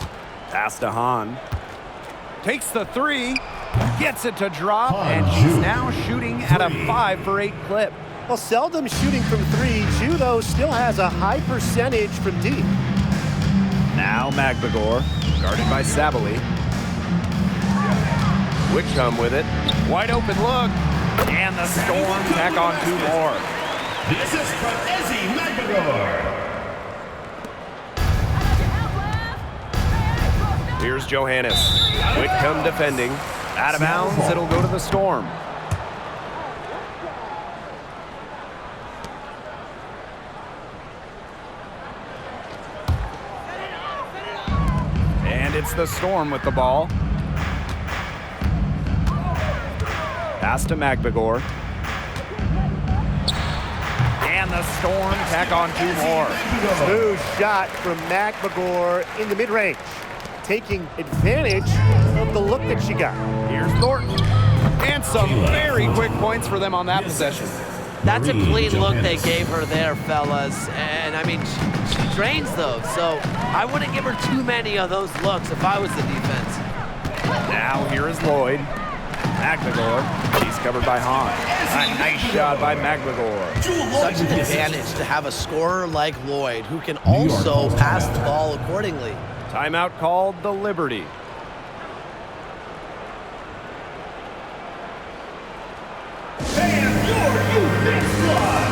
Pass to Hahn. Takes the three. Gets it to drop, and she's now shooting at a 5 for 8 clip. Well, seldom shooting from three. Ju, though, still has a high percentage from deep. Now Magbagor, guarded by Sabali. Whitcomb with it. Wide open look. And the Storm tack on 2 more. The assist from Ezzy Magbagor. Here's Johannes. Whitcomb defending. Out of bounds, it'll go to the Storm. And it's the Storm with the ball. Pass to Magbagor. And the Storm tack on 2 more. Smooth shot from Magbagor in the mid-range, taking advantage of the look that she got. Here's Thornton. And some very quick points for them on that possession. That's a clean look they gave her there, fellas. And, I mean, she drains those, so I wouldn't give her too many of those looks if I was the defense. Now here is Lloyd. Magbagor. He's covered by Hahn. A nice shot by Magbagor. Such an advantage to have a scorer like Lloyd who can also pass the ball accordingly. Timeout called the Liberty. And your youth dance squad.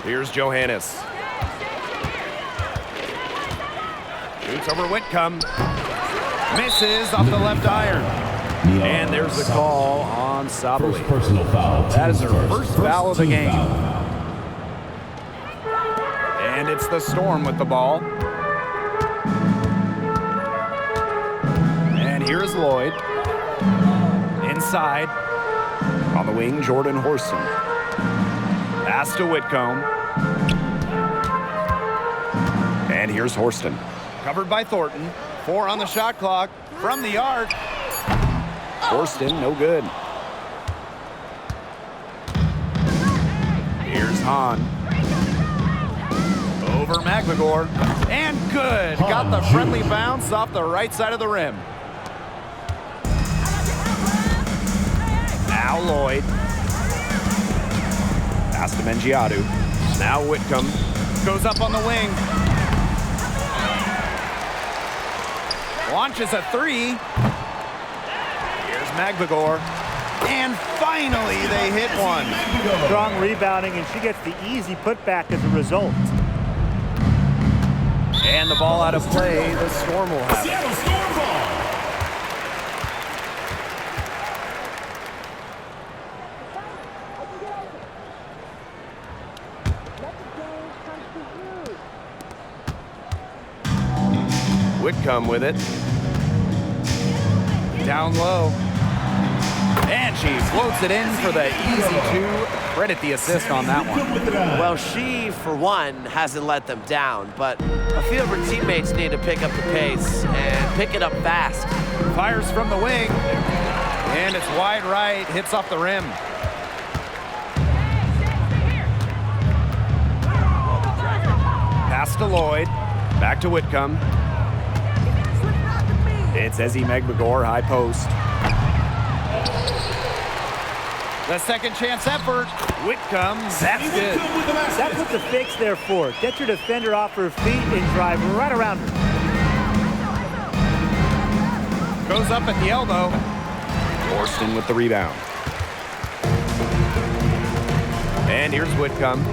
Here's Johannes. Shoots over Whitcomb. Misses off the left iron. And there's the call on Sabali. First personal foul. That is her first foul of the game. And it's the Storm with the ball. And here's Lloyd. Inside. On the wing, Jordan Horston. Pass to Whitcomb. And here's Horston. Covered by Thornton. 4 on the shot clock. From the arc. Horston, no good. Here's Hahn. Over Magbagor. And good. Got the friendly bounce off the right side of the rim. Now Lloyd. Pass to Mendjiadeu. Now Whitcomb. Goes up on the wing. Launches a 3. Here's Magbagor. And finally they hit one. Strong rebounding, and she gets the easy putback as a result. And the ball out of play. The Storm will have it. Seattle Storm ball. Whitcomb with it. Down low. And she floats it in for the easy 2. Credit the assist on that one. Well, she, for one, hasn't let them down, but a few of her teammates need to pick up the pace and pick it up fast. Fires from the wing. And it's wide right. Hits off the rim. Pass to Lloyd. Back to Whitcomb. It's Ezzy Megbagor, high post. The second chance effort. Whitcomb, that's good. That's what the fake's there for. Get your defender off her feet and drive right around her. Goes up at the elbow. Horston with the rebound. And here's Whitcomb.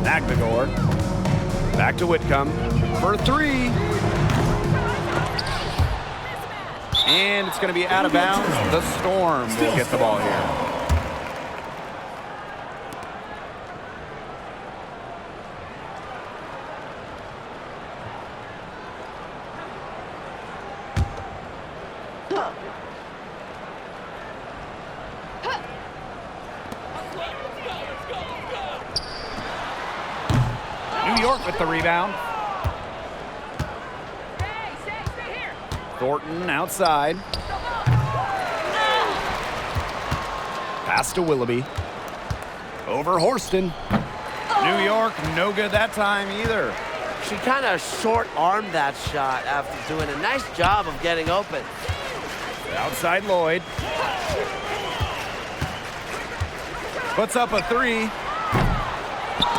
Megbagor. Back to Whitcomb for three. And it's going to be out of bounds. The Storm will get the ball here. New York with the rebound. Thornton outside. Pass to Willoughby. Over Horston. New York, no good that time either. She kind of short-armed that shot after doing a nice job of getting open. Outside Lloyd. Puts up a three.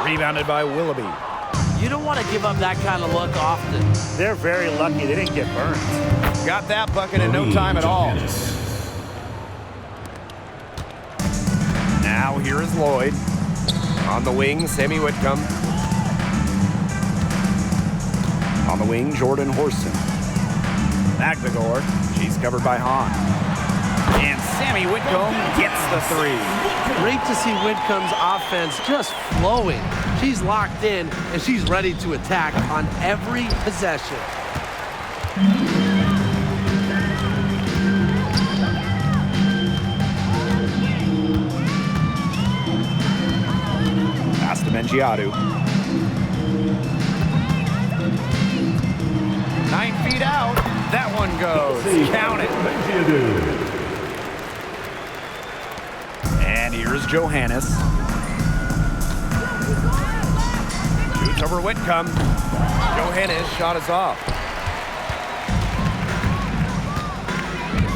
Rebounded by Willoughby. You don't want to give up that kind of look often. They're very lucky they didn't get burned. Got that bucket in no time at all. Now here is Lloyd. On the wing, Sammy Whitcomb. On the wing, Jordan Horston. Megbagor. She's covered by Hahn. And Sammy Whitcomb gets the three. Great to see Whitcomb's offense just flowing. She's locked in, and she's ready to attack on every possession. Pass to Mendjiadeu. 9 feet out. That one goes. Count it. And here's Johannes. Shoots over Whitcomb. Johannes' shot is off.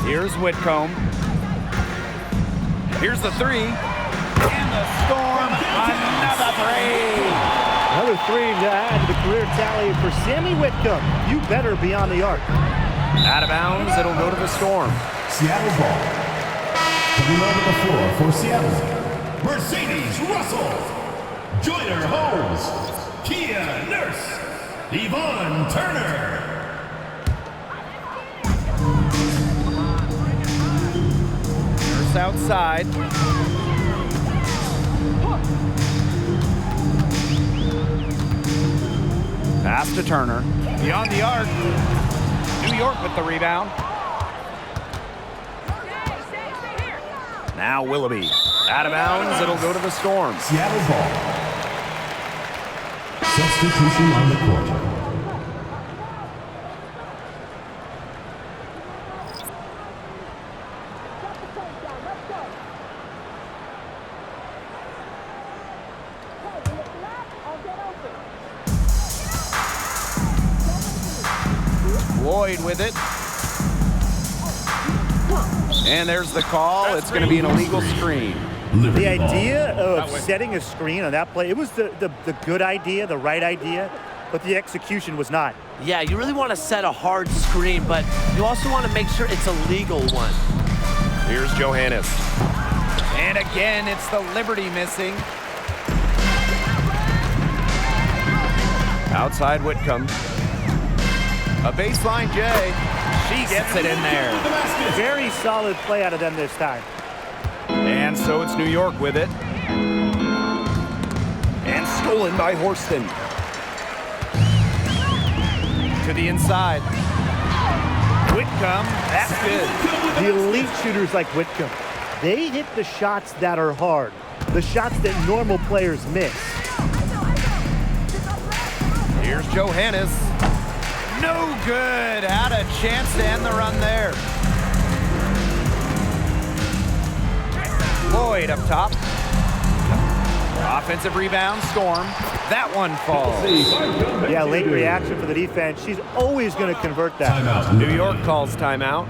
Here's Whitcomb. Here's the three. And the Storm, another three. Another three to add to the career tally for Sammy Whitcomb. You better be on the arc. Out of bounds, it'll go to the Storm. Seattle ball. Coming over the floor for Seattle. Mercedes Russell. Joyner Holmes. Kia Nurse. Yvonne Turner. Nurse outside. Pass to Turner. Beyond the arc. New York with the rebound. Now Willoughby. Out of bounds, it'll go to the Storm. Seattle ball. Substitution on the court. Lloyd with it. And there's the call. It's going to be an illegal screen. The idea of setting a screen on that play, it was the good idea, the right idea, but the execution was not. Yeah, you really want to set a hard screen, but you also want to make sure it's a legal one. Here's Johannes. And again, it's the Liberty missing. Outside Whitcomb. A baseline J. She gets it in there. Very solid play out of them this time. And so it's New York with it. And stolen by Horston. To the inside. Whitcomb, that's good. The elite shooters like Whitcomb, they hit the shots that are hard, the shots that normal players miss. Here's Johannes. No good. Had a chance to end the run there. Lloyd up top. Offensive rebound, Storm. That one falls. Yeah, late reaction for the defense. She's always going to convert that. Timeout. New York calls timeout.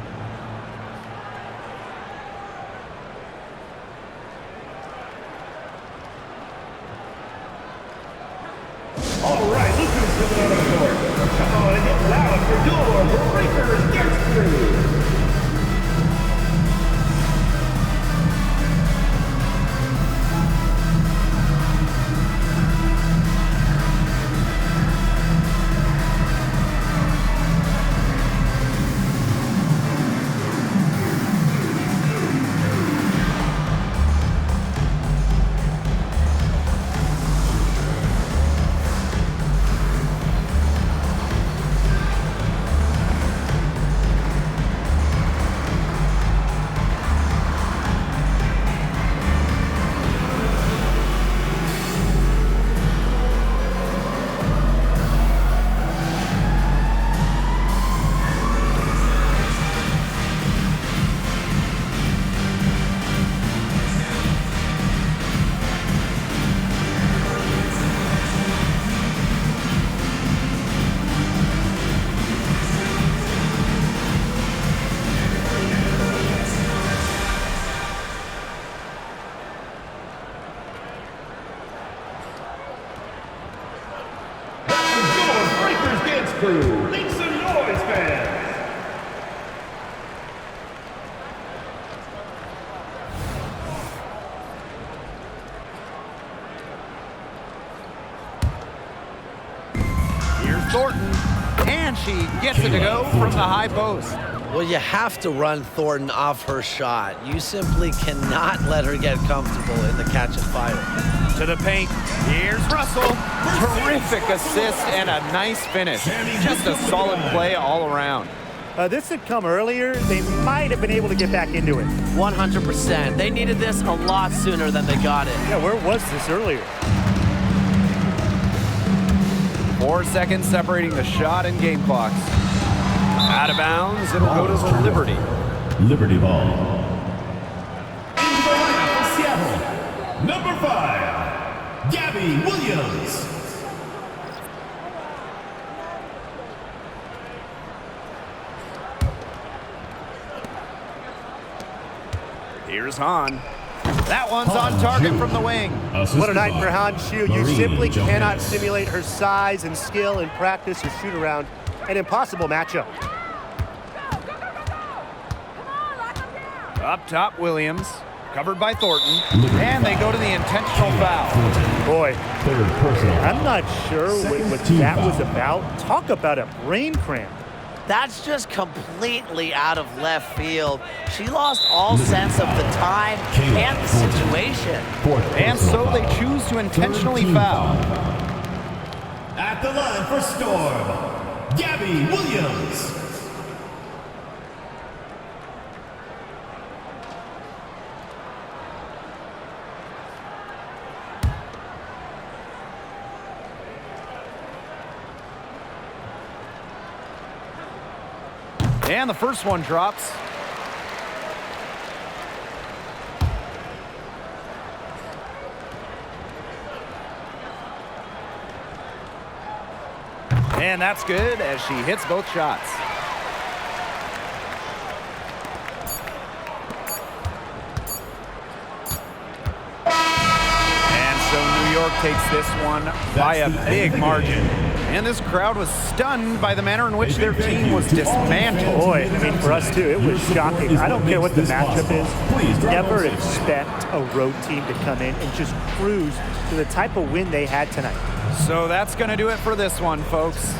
All right, look who's coming out on the court. Come on and get loud for your Breakers Dance Crew. Crew. Make some noise, fans! Here's Thornton, and she gets it to go from the high post. Well, you have to run Thornton off her shot. You simply cannot let her get comfortable in the catch and fire. To the paint, here's Russell. Terrific assist and a nice finish. Just a solid play all around. This had come earlier. They might have been able to get back into it. 100%. They needed this a lot sooner than they got it. Yeah, where was this earlier? 4 seconds separating the shot and game clocks. Out of bounds, it'll go to the Liberty. Liberty ball. Into the lineup for Seattle. Number 5, Gabby Williams. Here's Han. That one's on target from the wing. What a night for Han Shu. You simply cannot simulate her size and skill in practice or shoot around. An impossible matchup. Up top, Williams. Covered by Thornton. And they go to the intentional foul. Boy, Third personal. I'm not sure what that was about. Talk about a brain cramp. That's just completely out of left field. She lost all sense of the time and the situation. And so they choose to intentionally foul. At the line for Storm, Gabby Williams. And the first one drops. And that's good as she hits both shots. And so New York takes this one by a big margin. And this crowd was stunned by the manner in which their team was dismantled. Boy, I mean, for us too, it was shocking. I don't care what the matchup is. Never expect a road team to come in and just cruise to the type of win they had tonight. So that's going to do it for this one, folks.